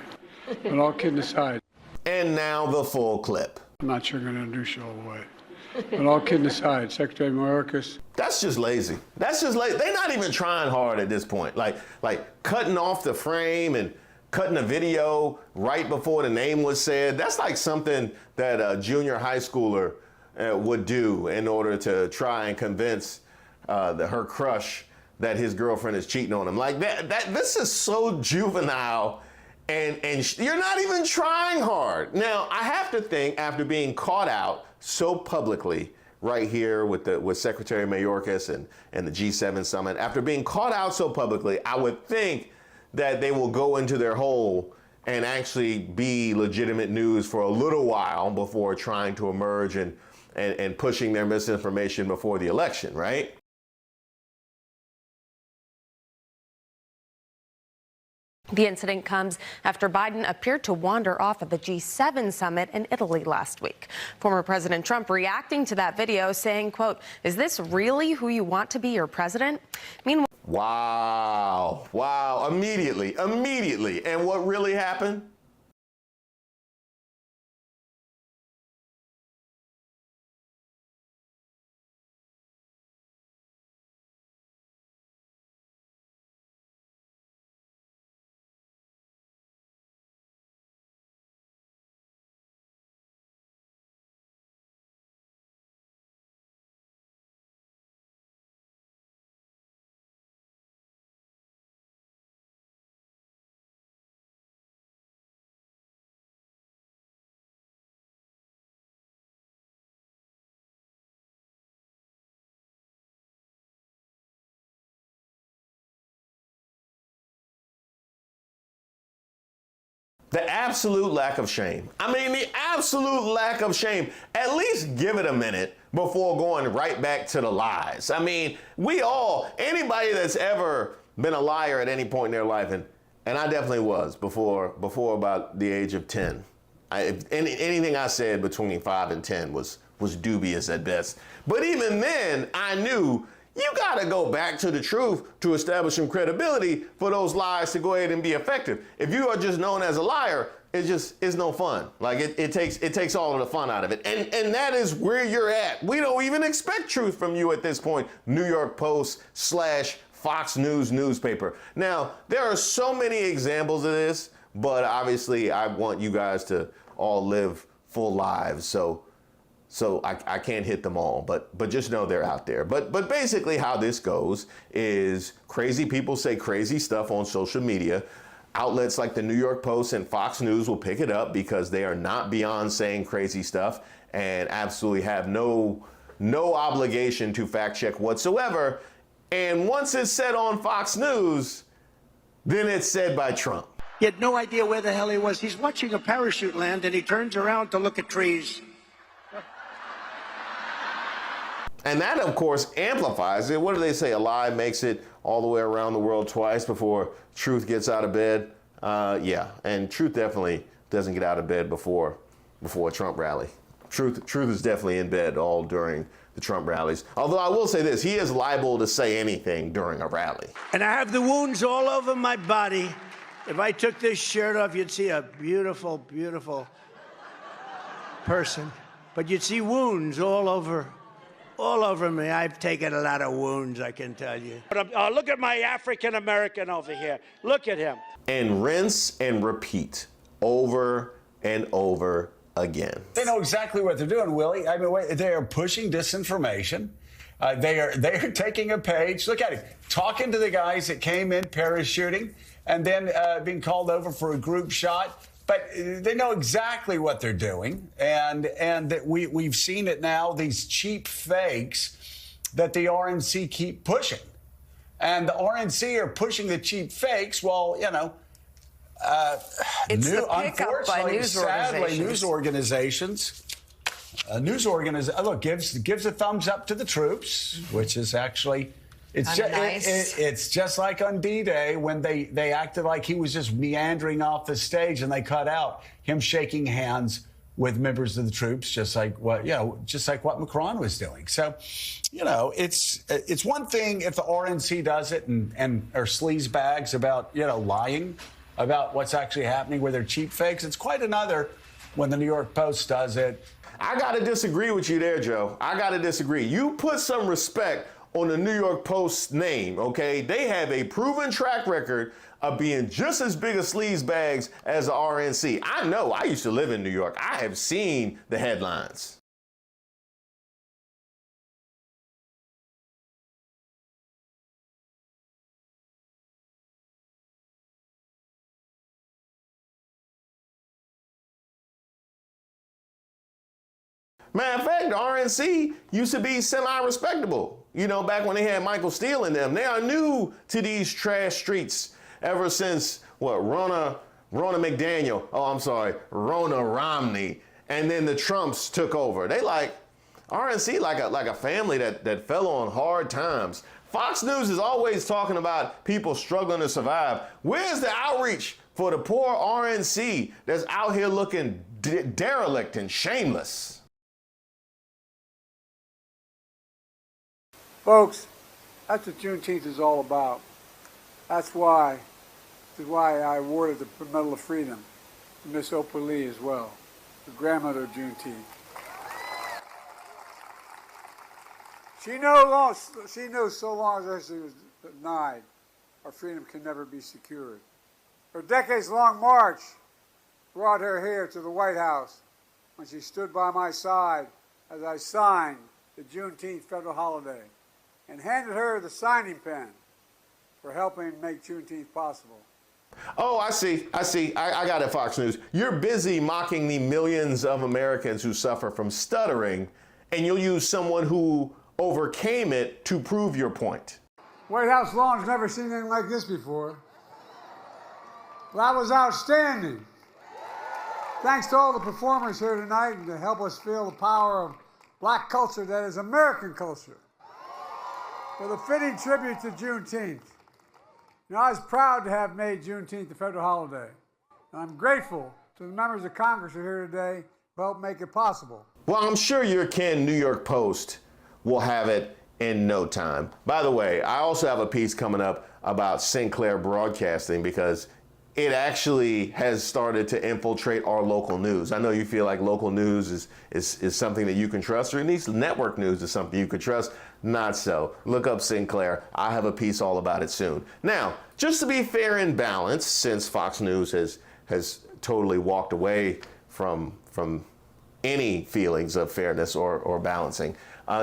But all kidding aside. And now the full clip. I'm not sure I'm going to introduce you all the way. But all kidding aside, Secretary Mayorkas. That's just lazy. That's just lazy. They're not even trying hard at this point. Like cutting off the frame and cutting a video right before the name was said. That's like something that a junior high schooler would do in order to try and convince her crush that his girlfriend is cheating on him. Like this is so juvenile, and you're not even trying hard. Now, I have to think after being caught out so publicly right here with Secretary Mayorkas and the G7 summit, after being caught out so publicly, I would think that they will go into their hole and actually be legitimate news for a little while before trying to emerge and pushing their misinformation before the election, right? The incident comes after Biden appeared to wander off at the G7 summit in Italy last week. Former President Trump reacting to that video saying, quote, "Is this really who you want to be your president?" Meanwhile, Wow, immediately. And what really happened? The absolute lack of shame. I mean, the absolute lack of shame. At least give it a minute before going right back to the lies. I mean, anybody that's ever been a liar at any point in their life, and I definitely was before about the age of 10. Anything I said between 5 and 10 was dubious at best. But even then, I knew you gotta go back to the truth to establish some credibility for those lies to go ahead and be effective. If you are just known as a liar, it's no fun. Like it takes all of the fun out of it. And that is where you're at. We don't even expect truth from you at this point. New York Post / Fox News newspaper. Now, there are so many examples of this, but obviously I want you guys to all live full lives. So I can't hit them all, but just know they're out there. But basically how this goes is crazy people say crazy stuff on social media. outlets like the New York Post and Fox News will pick it up because they are not beyond saying crazy stuff and absolutely have no obligation to fact check whatsoever. And once it's said on Fox News, then it's said by Trump. He had no idea where the hell he was. He's watching a parachute land, and he turns around to look at trees. And that, of course, amplifies it. What do they say? A lie makes it all the way around the world twice before truth gets out of bed. Yeah, and truth definitely doesn't get out of bed before a Trump rally. Truth is definitely in bed all during the Trump rallies. Although I will say this, he is liable to say anything during a rally. And I have the wounds all over my body. If I took this shirt off, you'd see a beautiful, beautiful person. But you'd see wounds all over me. I've taken a lot of wounds, I can tell you. But look at my African-American over here. Look at him. And rinse and repeat over and over again. They know exactly what they're doing, Willie. I mean, they are pushing disinformation. They are taking a page. Look at it. Talking to the guys that came in parachuting and then being called over for a group shot. But they know exactly what they're doing. And that we've seen it now, these cheap fakes that the RNC keep pushing. And the RNC are pushing the cheap fakes. Well, you know, it's the pickup by news organizations. Look, gives a thumbs up to the troops, which is actually it's just like on D-Day when they acted like he was just meandering off the stage and they cut out him shaking hands with members of the troops, just like what Macron was doing. So, you know, it's one thing if the RNC does it and are sleaze bags about, you know, lying about what's actually happening with their cheap fakes. It's quite another when the New York Post does it. I got to disagree with you there, Joe. I got to disagree. You put some respect on the New York Post's name, okay? They have a proven track record of being just as big a sleaze bags as the RNC. I know. I used to live in New York. I have seen the headlines. Matter of fact, the RNC used to be semi-respectable. You know, back when they had Michael Steele in them. They are new to these trash streets ever since, Ronna Romney, and then the Trumps took over. They like, RNC like a family that fell on hard times. Fox News is always talking about people struggling to survive. Where's the outreach for the poor RNC that's out here looking derelict and shameless? Folks, that's what Juneteenth is all about. That's why I awarded the Medal of Freedom to Miss Oprah Lee as well, the grandmother of Juneteenth. She knows so long as she was denied, our freedom can never be secured. Her decades-long march brought her here to the White House when she stood by my side as I signed the Juneteenth federal holiday and handed her the signing pen for helping make Juneteenth possible. Oh, I see. I got it, Fox News. You're busy mocking the millions of Americans who suffer from stuttering, and you'll use someone who overcame it to prove your point. White House lawn's never seen anything like this before. That was outstanding. Thanks to all the performers here tonight and to help us feel the power of black culture that is American culture. With a fitting tribute to Juneteenth. You know, I was proud to have made Juneteenth a federal holiday. And I'm grateful to the members of Congress who are here today who helped make it possible. Well, I'm sure your Ken New York Post will have it in no time. By the way, I also have a piece coming up about Sinclair Broadcasting because it actually has started to infiltrate our local news. I know you feel like local news is something that you can trust, or at least network news is something you can trust. Not so. Look up Sinclair. I have a piece all about it soon. Now, just to be fair and balanced, since Fox News has totally walked away from any feelings of fairness or balancing,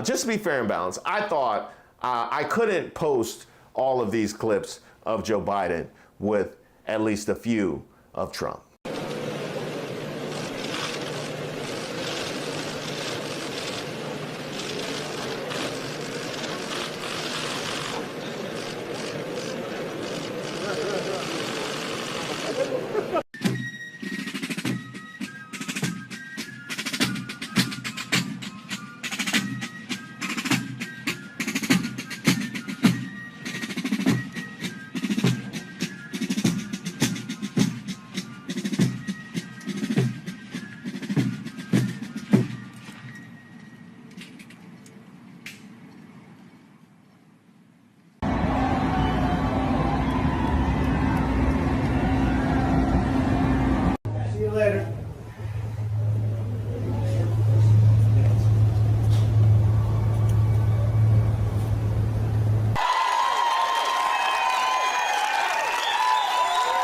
just to be fair and balanced, I thought I couldn't post all of these clips of Joe Biden with at least a few of Trump.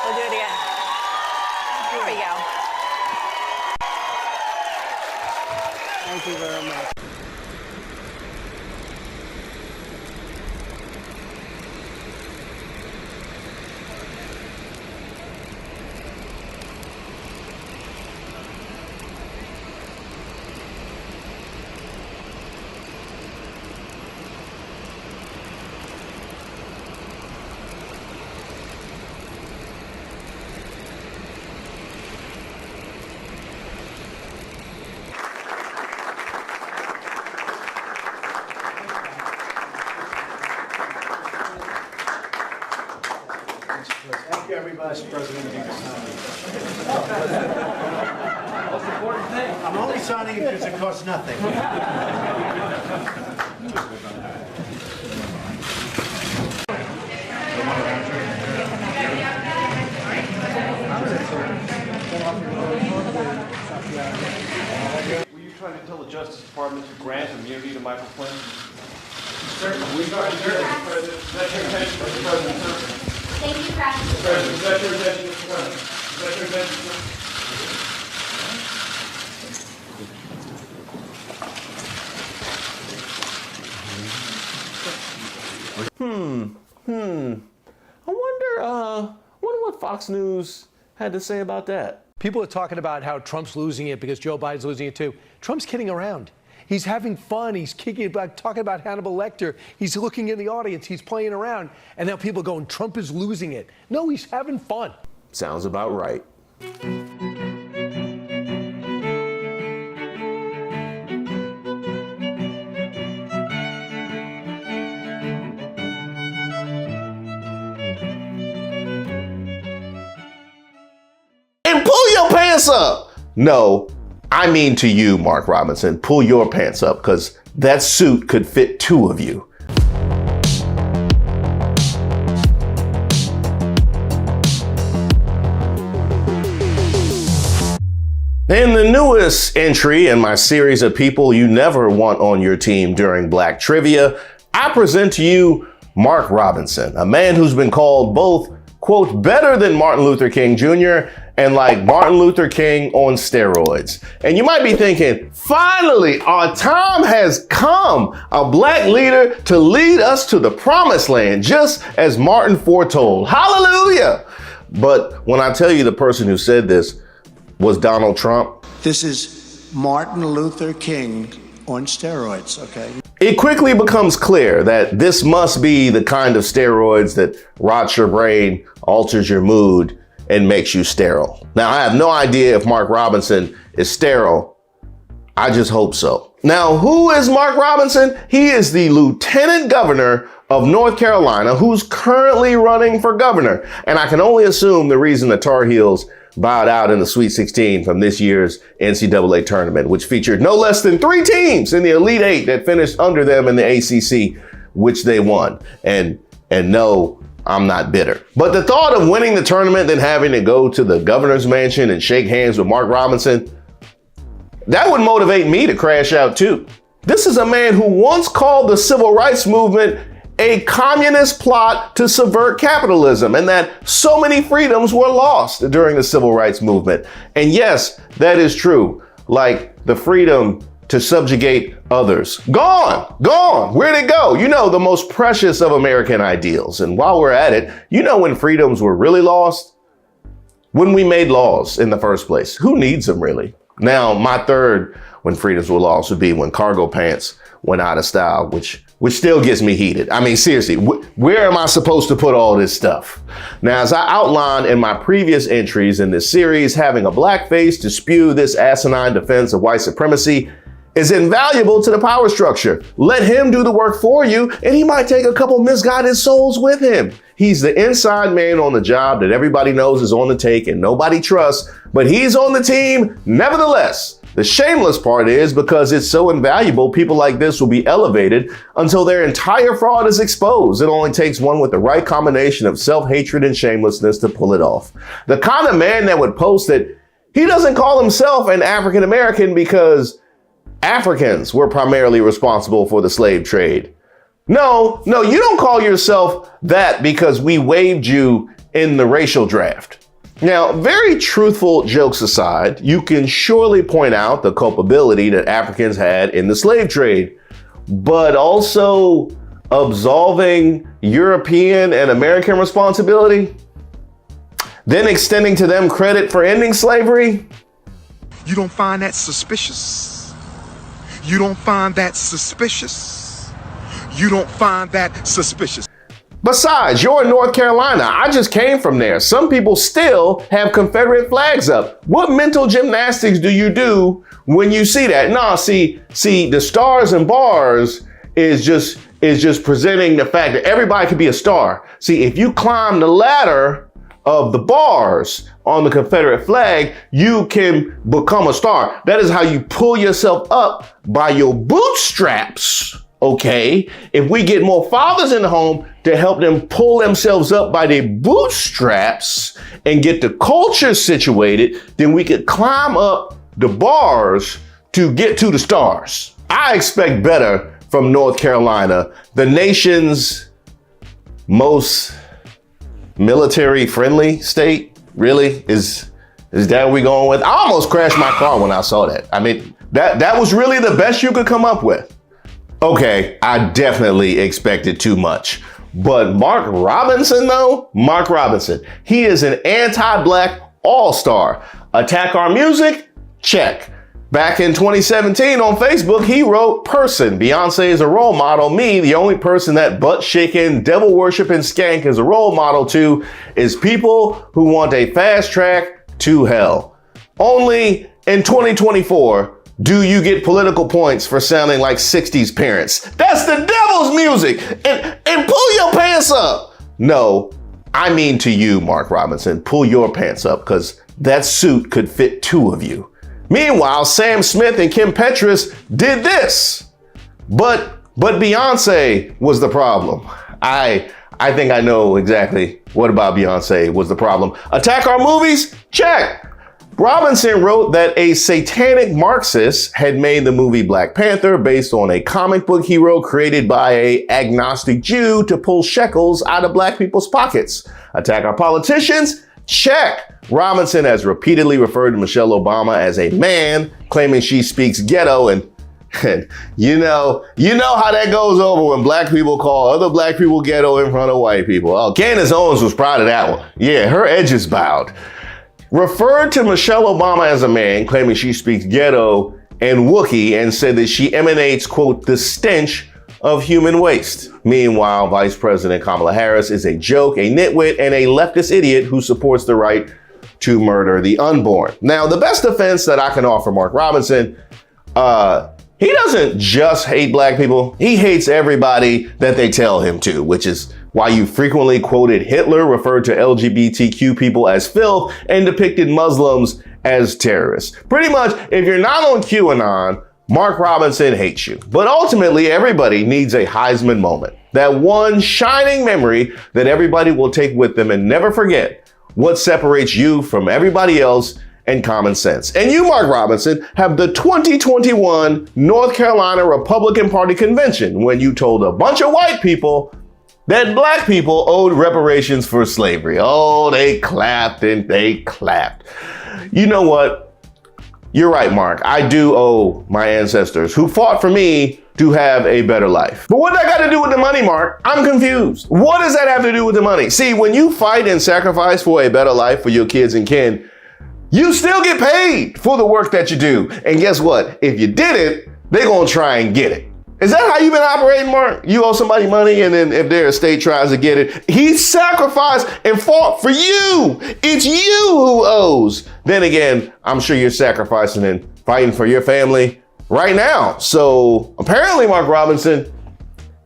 We'll do it again. Here we go. Thank you very much. Thank you, everybody. Mr. President, most important thing. I'm only signing it because it costs nothing. Were you trying to tell the Justice Department to grant immunity to Michael Flynn? Certainly. We got Mr. President. Is that your intention, Mr. President, sir? Thank you, Mr. President, is that your intention, Mr. President? Is that your intention, sir? I wonder what Fox News had to say about that. People are talking about how Trump's losing it because Joe Biden's losing it too. Trump's kidding around. He's having fun. He's kicking about talking about Hannibal Lecter. He's looking in the audience. He's playing around. And now people going, Trump is losing it. No, he's having fun. Sounds about right. And pull your pants up. No, I mean to you, Mark Robinson, pull your pants up because that suit could fit two of you. In the newest entry in my series of people you never want on your team during Black Trivia, I present to you Mark Robinson, a man who's been called both, quote, better than Martin Luther King Jr. and like Martin Luther King on steroids. And you might be thinking, finally, our time has come, a black leader to lead us to the promised land, just as Martin foretold. Hallelujah! But when I tell you the person who said this was Donald Trump. This is Martin Luther King on steroids, okay? It quickly becomes clear that this must be the kind of steroids that rots your brain, alters your mood, and makes you sterile. Now, I have no idea if Mark Robinson is sterile. I just hope so. Now, who is Mark Robinson? He is the lieutenant governor of North Carolina who's currently running for governor. And I can only assume the reason the Tar Heels bowed out in the Sweet 16 from this year's NCAA tournament, which featured no less than 3 teams in the Elite 8 that finished under them in the ACC, which they won. And no, I'm not bitter. But the thought of winning the tournament, then having to go to the governor's mansion and shake hands with Mark Robinson, that would motivate me to crash out too. This is a man who once called the civil rights movement a communist plot to subvert capitalism, and that so many freedoms were lost during the civil rights movement. And yes, that is true. Like the freedom to subjugate others. Gone. Where'd it go? You know, the most precious of American ideals. And while we're at it, you know when freedoms were really lost? when we made laws in the first place? Who needs them really? Now, my third when freedoms were lost would be when cargo pants went out of style, which still gets me heated. I mean, seriously, where am I supposed to put all this stuff? Now, as I outlined in my previous entries in this series, having a black face to spew this asinine defense of white supremacy is invaluable to the power structure. Let him do the work for you, and he might take a couple misguided souls with him. He's the inside man on the job that everybody knows is on the take and nobody trusts, but he's on the team nevertheless. The shameless part is because it's so invaluable, people like this will be elevated until their entire fraud is exposed. It only takes one with the right combination of self-hatred and shamelessness to pull it off. The kind of man that would post that he doesn't call himself an African American because Africans were primarily responsible for the slave trade. No, you don't call yourself that because we waived you in the racial draft. Now, very truthful jokes aside, you can surely point out the culpability that Africans had in the slave trade, but also absolving European and American responsibility, then extending to them credit for ending slavery. You don't find that suspicious? You don't find that suspicious? You don't find that suspicious? Besides, you're in North Carolina. I just came from there. Some people still have Confederate flags up. What mental gymnastics do you do when you see that? No, see, the stars and bars is just presenting the fact that everybody can be a star. See, if you climb the ladder of the bars on the Confederate flag, you can become a star. That is how you pull yourself up by your bootstraps. Okay, if we get more fathers in the home to help them pull themselves up by their bootstraps and get the culture situated, then we could climb up the bars to get to the stars. I expect better from North Carolina, the nation's most military-friendly state. Really? Is that what we going with? I almost crashed my car when I saw that. I mean, that was really the best you could come up with. Okay, I definitely expected too much. But Mark Robinson, though, Mark Robinson, he is an anti-black all-star. Attack our music? Check. Back in 2017 on Facebook, he wrote, "Person, Beyonce is a role model. Me, the only person that butt-shaking, devil-worshipping skank is a role model to is people who want a fast track to hell. Only in 2024, do you get political points for sounding like 60s parents? That's the devil's music. And pull your pants up." No, I mean to you, Mark Robinson, pull your pants up because that suit could fit two of you. Meanwhile, Sam Smith and Kim Petras did this. But Beyonce was the problem. I think I know exactly what about Beyonce was the problem. Attack our movies? Check. Robinson wrote that a satanic Marxist had made the movie Black Panther based on a comic book hero created by an agnostic Jew to pull shekels out of black people's pockets. Attack our politicians? Check. Robinson has repeatedly referred to Michelle Obama as a man, claiming she speaks ghetto, and you know how that goes over when black people call other black people ghetto in front of white people. Oh, Candace Owens was proud of that one. Yeah, her edges bowed. Referred to Michelle Obama as a man, claiming she speaks ghetto and Wookiee, and said that she emanates, quote, the stench of human waste. Meanwhile, Vice President Kamala Harris is a joke, a nitwit, and a leftist idiot who supports the right to murder the unborn. Now, the best defense that I can offer Mark Robinson, he doesn't just hate black people. He hates everybody that they tell him to, which is why you frequently quoted Hitler, referred to LGBTQ people as filth, and depicted Muslims as terrorists. Pretty much, if you're not on QAnon, Mark Robinson hates you. But ultimately, everybody needs a Heisman moment. That one shining memory that everybody will take with them and never forget what separates you from everybody else and common sense. And you, Mark Robinson, have the 2021 North Carolina Republican Party convention when you told a bunch of white people that black people owed reparations for slavery. Oh, they clapped and they clapped. You know what? You're right, Mark. I do owe my ancestors who fought for me to have a better life. But what that got to do with the money, Mark? I'm confused. What does that have to do with the money? See, when you fight and sacrifice for a better life for your kids and kin, you still get paid for the work that you do. And guess what? If you did it, they're going to try and get it. Is that how you've been operating, Mark? You owe somebody money, and then if their estate tries to get it, he sacrificed and fought for you. It's you who owes. Then again, I'm sure you're sacrificing and fighting for your family right now. So apparently, Mark Robinson,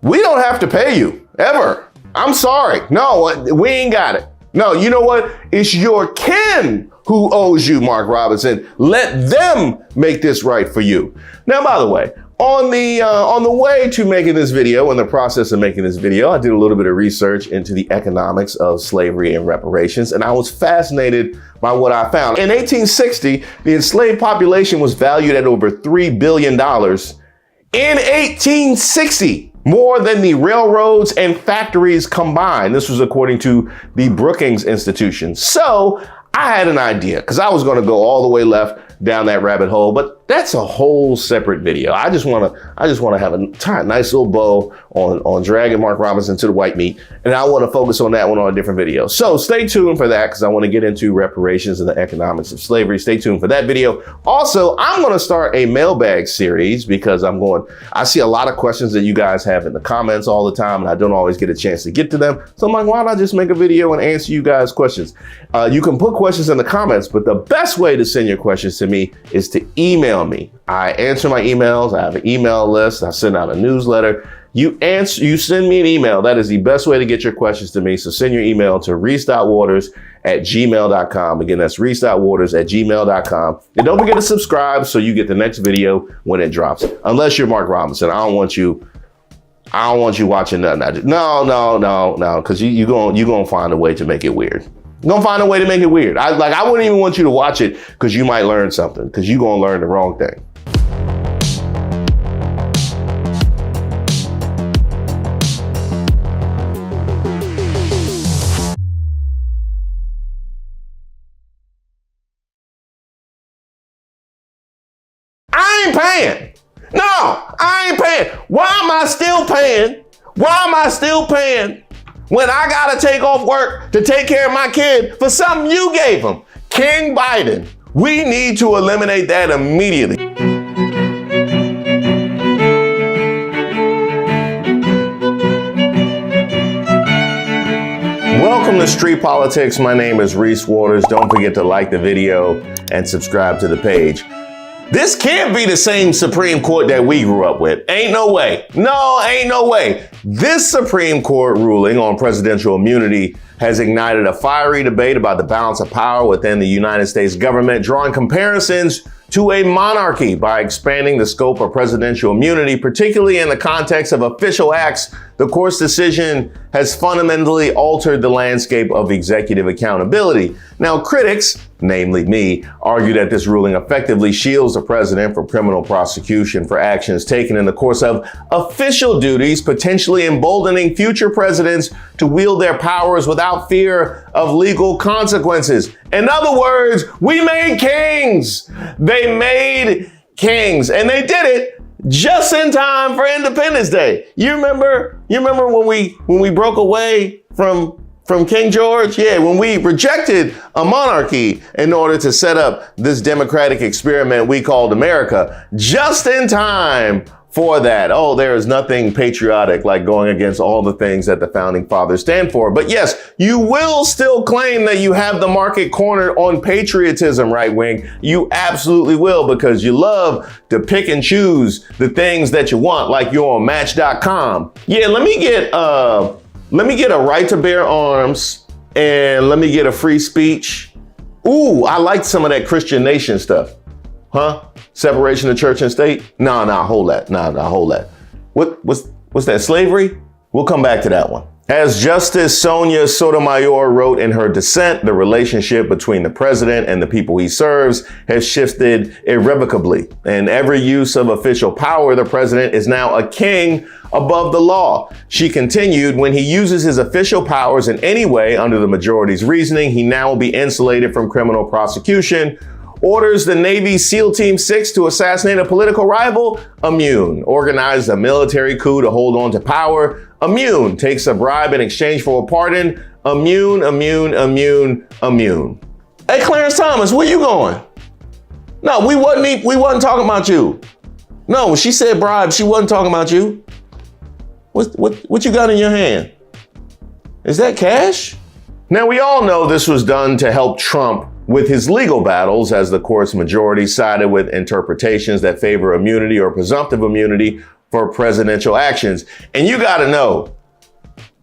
we don't have to pay you, ever. I'm sorry. No, we ain't got it. No, you know what? It's your kin who owes you, Mark Robinson. Let them make this right for you. Now, by the way, on the way to making this video, in the process of making this video, I did a little bit of research into the economics of slavery and reparations, and I was fascinated by what I found. In 1860, the enslaved population was valued at over $3 billion. In 1860, more than the railroads and factories combined. This was according to the Brookings Institution. So I had an idea, because I was going to go all the way left down that rabbit hole, but that's a whole separate video. I just want to have tie a nice little bow on dragging Mark Robinson to the white meat, and I want to focus on that one on a different video. So stay tuned for that, because I want to get into reparations and the economics of slavery. Stay tuned for that video. Also, I'm going to start a mailbag series, because I see a lot of questions that you guys have in the comments all the time, and I don't always get a chance to get to them. So I'm like, why don't I just make a video and answer you guys' questions? You can put questions in the comments, but the best way to send your questions to me is to email me. I answer my emails. I have an email list. I send out a newsletter. You send me an email. That is the best way to get your questions to me. So send your email to reese.waters@gmail.com. Again, that's reese.waters@gmail.com. And don't forget to subscribe so you get the next video when it drops. Unless you're Mark Robinson, I don't want you watching nothing. No, because you're gonna find a way to make it weird. You're gonna find a way to make it weird. I wouldn't even want you to watch it, because you might learn something, because you're gonna learn the wrong thing. I ain't paying. No, I ain't paying. Why am I still paying? Why am I still paying when I gotta take off work to take care of my kid for something you gave him? King Biden, we need to eliminate that immediately. Welcome to Street Politics. My name is Reese Waters. Don't forget to like the video and subscribe to the page. This can't be the same Supreme Court that we grew up with. Ain't no way. No, ain't no way. This Supreme Court ruling on presidential immunity has ignited a fiery debate about the balance of power within the United States government, drawing comparisons to a monarchy by expanding the scope of presidential immunity, particularly in the context of official acts. The court's decision has fundamentally altered the landscape of executive accountability. Now, critics, namely me, argue that this ruling effectively shields the president from criminal prosecution for actions taken in the course of official duties, potentially emboldening future presidents to wield their powers without fear of legal consequences. In other words, we made kings. They made kings, and they did it just in time for Independence Day. You remember when we broke away from King George? Yeah, when we rejected a monarchy in order to set up this democratic experiment we called America, just in time for that. Oh, there is nothing patriotic like going against all the things that the founding fathers stand for. But yes, you will still claim that you have the market cornered on patriotism, right wing. You absolutely will, because you love to pick and choose the things that you want, like you're on Match.com. Yeah, let me get a right to bear arms, and let me get a free speech. Ooh, I like some of that Christian Nation stuff. Huh? Separation of church and state? Nah, hold that. Hold that. What's that, slavery? We'll come back to that one. As Justice Sonia Sotomayor wrote in her dissent, the relationship between the president and the people he serves has shifted irrevocably. In every use of official power, the president is now a king above the law. She continued, when he uses his official powers in any way under the majority's reasoning, he now will be insulated from criminal prosecution Orders the Navy SEAL Team 6 to assassinate a political rival? Immune. Organized a military coup to hold on to power? Immune. Takes a bribe in exchange for a pardon? Immune, immune, immune, immune. Hey, Clarence Thomas, where you going? No, we wasn't talking about you. No, when she said bribe, she wasn't talking about you. What you got in your hand? Is that cash? Now, we all know this was done to help Trump with his legal battles, as the court's majority sided with interpretations that favor immunity or presumptive immunity for presidential actions. And you gotta know,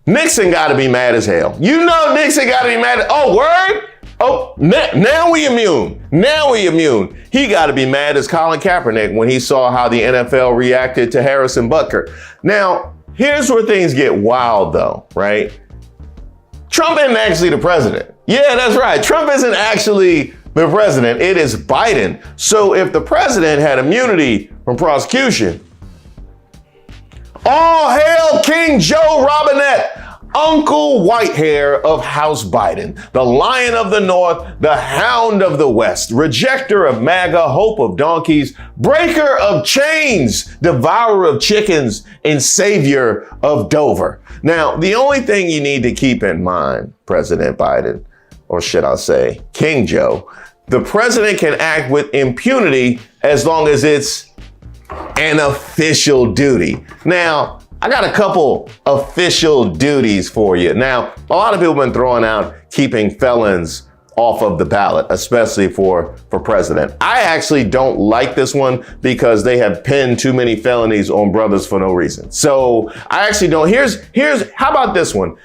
Nixon gotta be mad as hell. You know Nixon gotta be mad. Oh, word? Oh, now we immune. Now we immune. He gotta be mad as Colin Kaepernick when he saw how the NFL reacted to Harrison Butker. Now, here's where things get wild though, right? Trump isn't actually the president. Yeah, that's right. Trump isn't actually the president. It is Biden. So if the president had immunity from prosecution, all hail King Joe Robinette, Uncle Whitehair of House Biden, the Lion of the North, the Hound of the West, rejecter of MAGA, hope of donkeys, breaker of chains, devourer of chickens, and savior of Dover. Now, the only thing you need to keep in mind, President Biden, or should I say, King Joe, the president can act with impunity as long as it's an official duty. Now, I got a couple official duties for you. Now, a lot of people have been throwing out keeping felons off of the ballot, especially for president. I actually don't like this one because they have pinned too many felonies on brothers for no reason. So I actually don't. How about this one?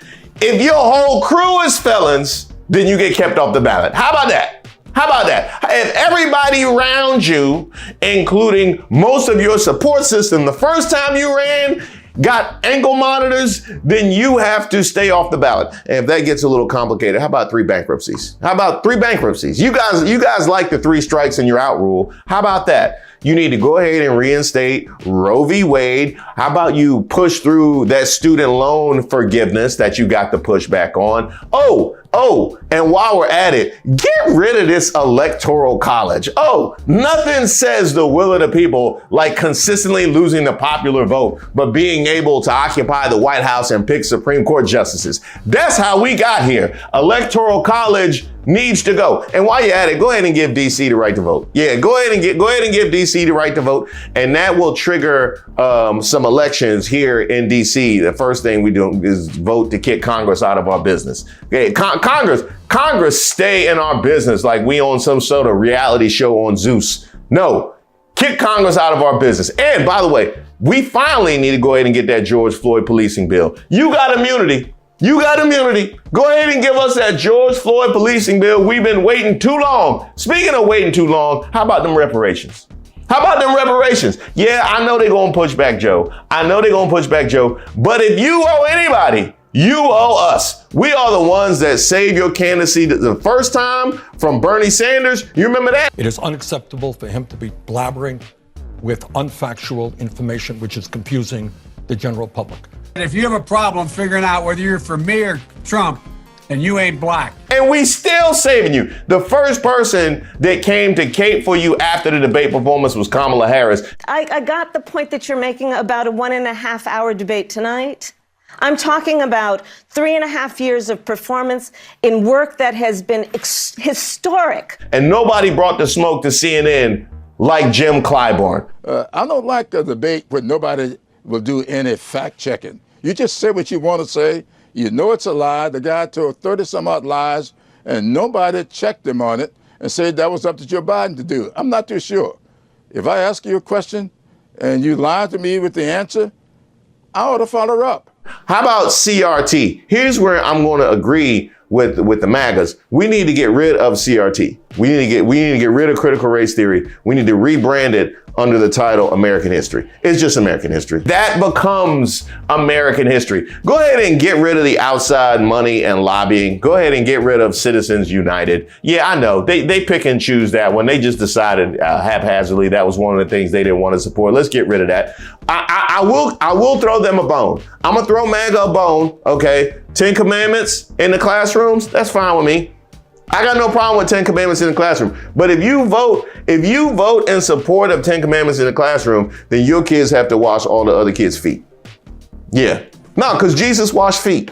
If your whole crew is felons, then you get kept off the ballot. How about that? How about that? If everybody around you, including most of your support system, the first time you ran, got ankle monitors, then you have to stay off the ballot. And if that gets a little complicated, how about 3 bankruptcies? How about 3 bankruptcies? You guys like the 3 strikes and you're out rule. How about that? You need to go ahead and reinstate Roe v. Wade. How about you push through that student loan forgiveness that you got to push back on? Oh, and while we're at it, get rid of this electoral college. Oh, nothing says the will of the people like consistently losing the popular vote, but being able to occupy the White House and pick Supreme Court justices. That's how we got here. Electoral college needs to go. And while you're at it, go ahead and give DC the right to vote. Yeah, go ahead and give DC the right to vote, and that will trigger some elections here in DC. The first thing we do is vote to kick Congress out of our business. Okay, Congress stay in our business like we own some sort of reality show on Zeus. No, kick Congress out of our business. And by the way, we finally need to go ahead and get that George Floyd policing bill. You got immunity. You got immunity. Go ahead and give us that George Floyd policing bill. We've been waiting too long. Speaking of waiting too long, how about them reparations? How about them reparations? Yeah, I know they're going to push back Joe. But if you owe anybody, you owe us. We are the ones that saved your candidacy the first time from Bernie Sanders. You remember that? It is unacceptable for him to be blabbering with unfactual information, which is confusing the general public. If you have a problem figuring out whether you're for me or Trump, then you ain't black. And we still saving you. The first person that came to cape for you after the debate performance was Kamala Harris. I got the point that you're making about a 1.5 hour debate tonight. I'm talking about 3.5 years of performance in work that has been historic. And nobody brought the smoke to CNN like Jim Clyburn. I don't like a debate where nobody will do any fact checking. You just say what you want to say. You know it's a lie. The guy told 30-some odd lies, and nobody checked him on it and said that was up to Joe Biden to do. I'm not too sure. If I ask you a question and you lie to me with the answer, I ought to follow up. How about CRT? Here's where I'm going to agree with the MAGAs. We need to get rid of CRT. We need to get rid of critical race theory. We need to rebrand it under the title American History. It's just American history. That becomes American history. Go ahead and get rid of the outside money and lobbying. Go ahead and get rid of Citizens United. Yeah, I know. They pick and choose that one. They just decided haphazardly that was one of the things they didn't want to support. Let's get rid of that. I will throw them a bone. I'm gonna throw MAGA a bone, okay? 10 Commandments in the classrooms, that's fine with me. I got no problem with 10 Commandments in the classroom. But if you vote in support of 10 Commandments in the classroom, then your kids have to wash all the other kids' feet. Yeah. No, because Jesus washed feet.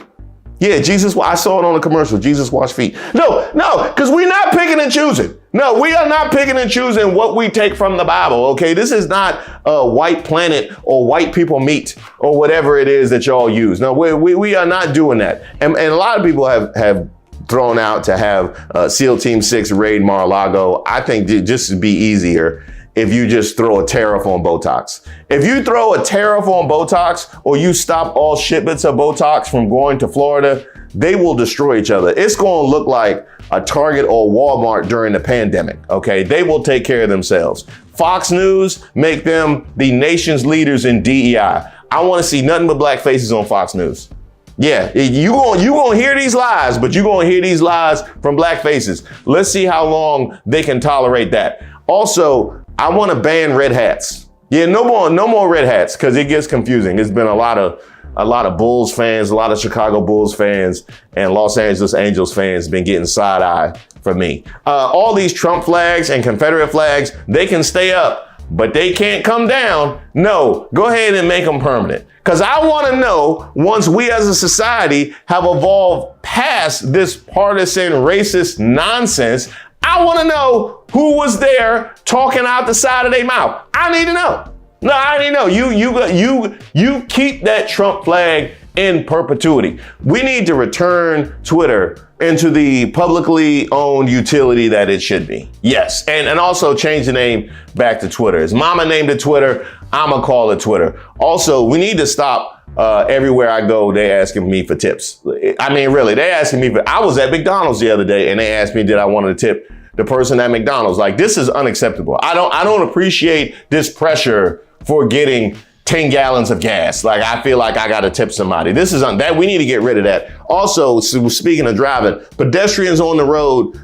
Yeah, I saw it on the commercial. Jesus washed feet. No, because we're not picking and choosing. No, we are not picking and choosing what we take from the Bible, okay? This is not White Planet or White People Meat or whatever it is that y'all use. No, we are not doing that. And a lot of people have thrown out to have SEAL Team 6 raid Mar-a-Lago. I think just to be easier if you just throw a tariff on Botox. If you throw a tariff on Botox or you stop all shipments of Botox from going to Florida, they will destroy each other. It's going to look like a Target or Walmart during the pandemic, okay? They will take care of themselves. Fox News, make them the nation's leaders in DEI. I want to see nothing but black faces on Fox News. Yeah, you gonna hear these lies, but you're gonna hear these lies from black faces. Let's see how long they can tolerate that. Also, I want to ban red hats. Yeah, no more red hats, because it gets confusing. There's been a lot of Bulls fans, a lot of Chicago Bulls fans, and Los Angeles Angels fans been getting side eye from me. All these Trump flags and Confederate flags, they can stay up, but they can't come down. No, go ahead and make them permanent. Because I want to know, once we as a society have evolved past this partisan racist nonsense, I want to know who was there talking out the side of their mouth. I need to know. No, I need to know. You keep that Trump flag in perpetuity. We need to return Twitter into the publicly owned utility that it should be. Yes, and also change the name back to Twitter. His mama named it Twitter. I'ma call it Twitter. Also, we need to stop everywhere I go, they asking me for tips. I mean, really, they asking me I was at McDonald's the other day and they asked me, did I want to tip the person at McDonald's? Like, this is unacceptable. I don't appreciate this pressure for getting 10 gallons of gas. Like, I feel like I got to tip somebody. This is that we need to get rid of that. Also, speaking of driving, pedestrians on the road,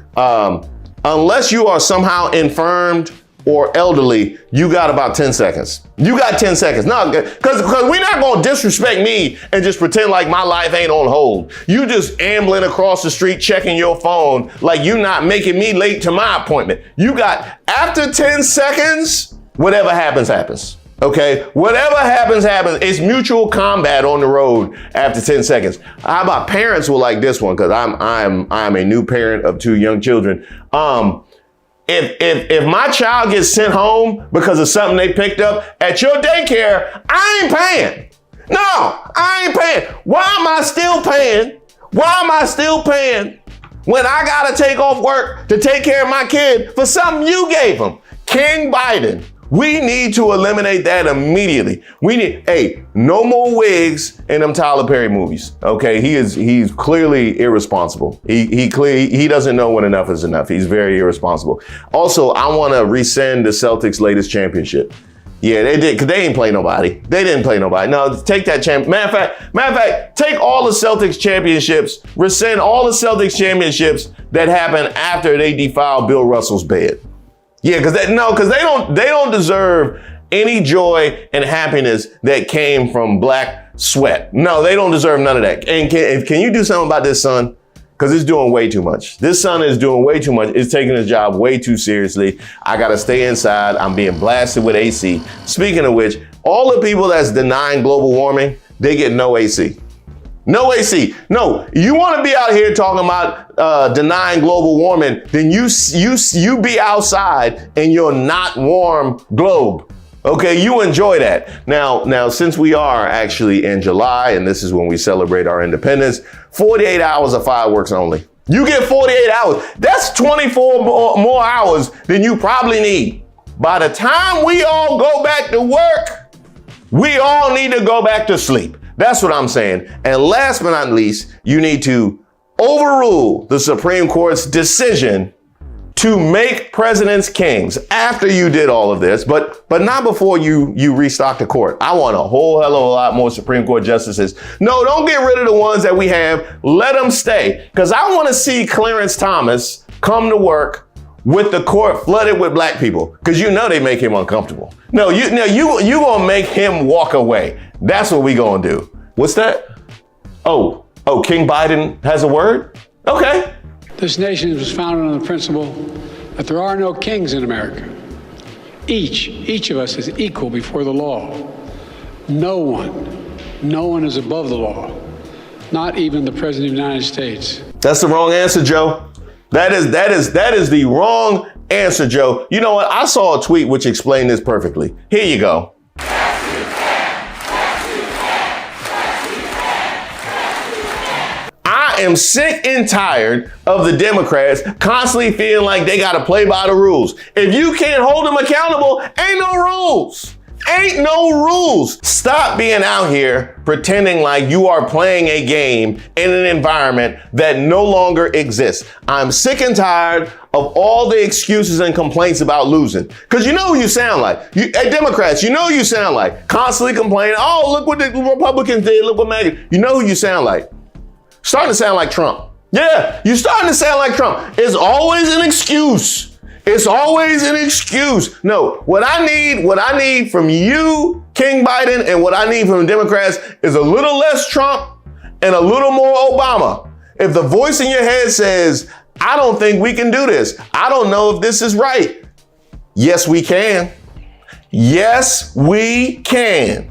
unless you are somehow infirmed or elderly, you got about 10 seconds. You got 10 seconds. No, because we're not going to disrespect me and just pretend like my life ain't on hold. You just ambling across the street, checking your phone like you not making me late to my appointment. You got, after 10 seconds, whatever happens, happens. Okay, whatever happens, happens. It's mutual combat on the road after 10 seconds. How about parents will like this one? Because I'm a new parent of 2 young children. If my child gets sent home because of something they picked up at your daycare, I ain't paying. No, I ain't paying. Why am I still paying? Why am I still paying when I gotta take off work to take care of my kid for something you gave him? King Biden. We need to eliminate that immediately. We need, no more wigs in them Tyler Perry movies. Okay, he's clearly irresponsible. He doesn't know when enough is enough. He's very irresponsible. Also, I want to rescind the Celtics' latest championship. Yeah, they did, because they ain't play nobody. They didn't play nobody. No, take that Matter of fact, take all the Celtics championships, rescind all the Celtics championships that happened after they defiled Bill Russell's bed. Yeah, because they don't deserve any joy and happiness that came from black sweat. No, they don't deserve none of that. And can you do something about this son? Because it's doing way too much. This son is doing way too much. It's taking his job way too seriously. I gotta stay inside. I'm being blasted with AC. Speaking of which, all the people that's denying global warming, they get no AC. No AC. No, you want to be out here talking about denying global warming, then you be outside in your not warm globe. Okay, you enjoy that. Now, since we are actually in July, and this is when we celebrate our independence, 48 hours of fireworks only. You get 48 hours. That's 24 more hours than you probably need. By the time we all go back to work, we all need to go back to sleep. That's what I'm saying. And last but not least, you need to overrule the Supreme Court's decision to make presidents kings after you did all of this, but not before you restock the court. I want a whole hell of a lot more Supreme Court justices. No, don't get rid of the ones that we have. Let them stay. Because I want to see Clarence Thomas come to work with the court flooded with black people. Because you know they make him uncomfortable. No, you gonna make him walk away. That's what we gonna do. What's that? Oh, King Biden has a word? Okay. This nation was founded on the principle that there are no kings in America. Each of us is equal before the law. No one is above the law, not even the President of the United States. That's the wrong answer, Joe. That is the wrong answer, Joe. You know what? I saw a tweet which explained this perfectly. Here you go. I am sick and tired of the Democrats constantly feeling like they got to play by the rules. If you can't hold them accountable, ain't no rules. Ain't no rules. Stop being out here pretending like you are playing a game in an environment that no longer exists. I'm sick and tired of all the excuses and complaints about losing. Because you know who you sound like. Democrats, you know who you sound like. Constantly complaining, oh, look what the Republicans did, look what MAGA. You know who you sound like. Starting to sound like Trump. Yeah, you're starting to sound like Trump. It's always an excuse. It's always an excuse. No, what I need from you, King Biden, and what I need from the Democrats is a little less Trump and a little more Obama. If the voice in your head says, I don't think we can do this, I don't know if this is right. Yes, we can. Yes, we can.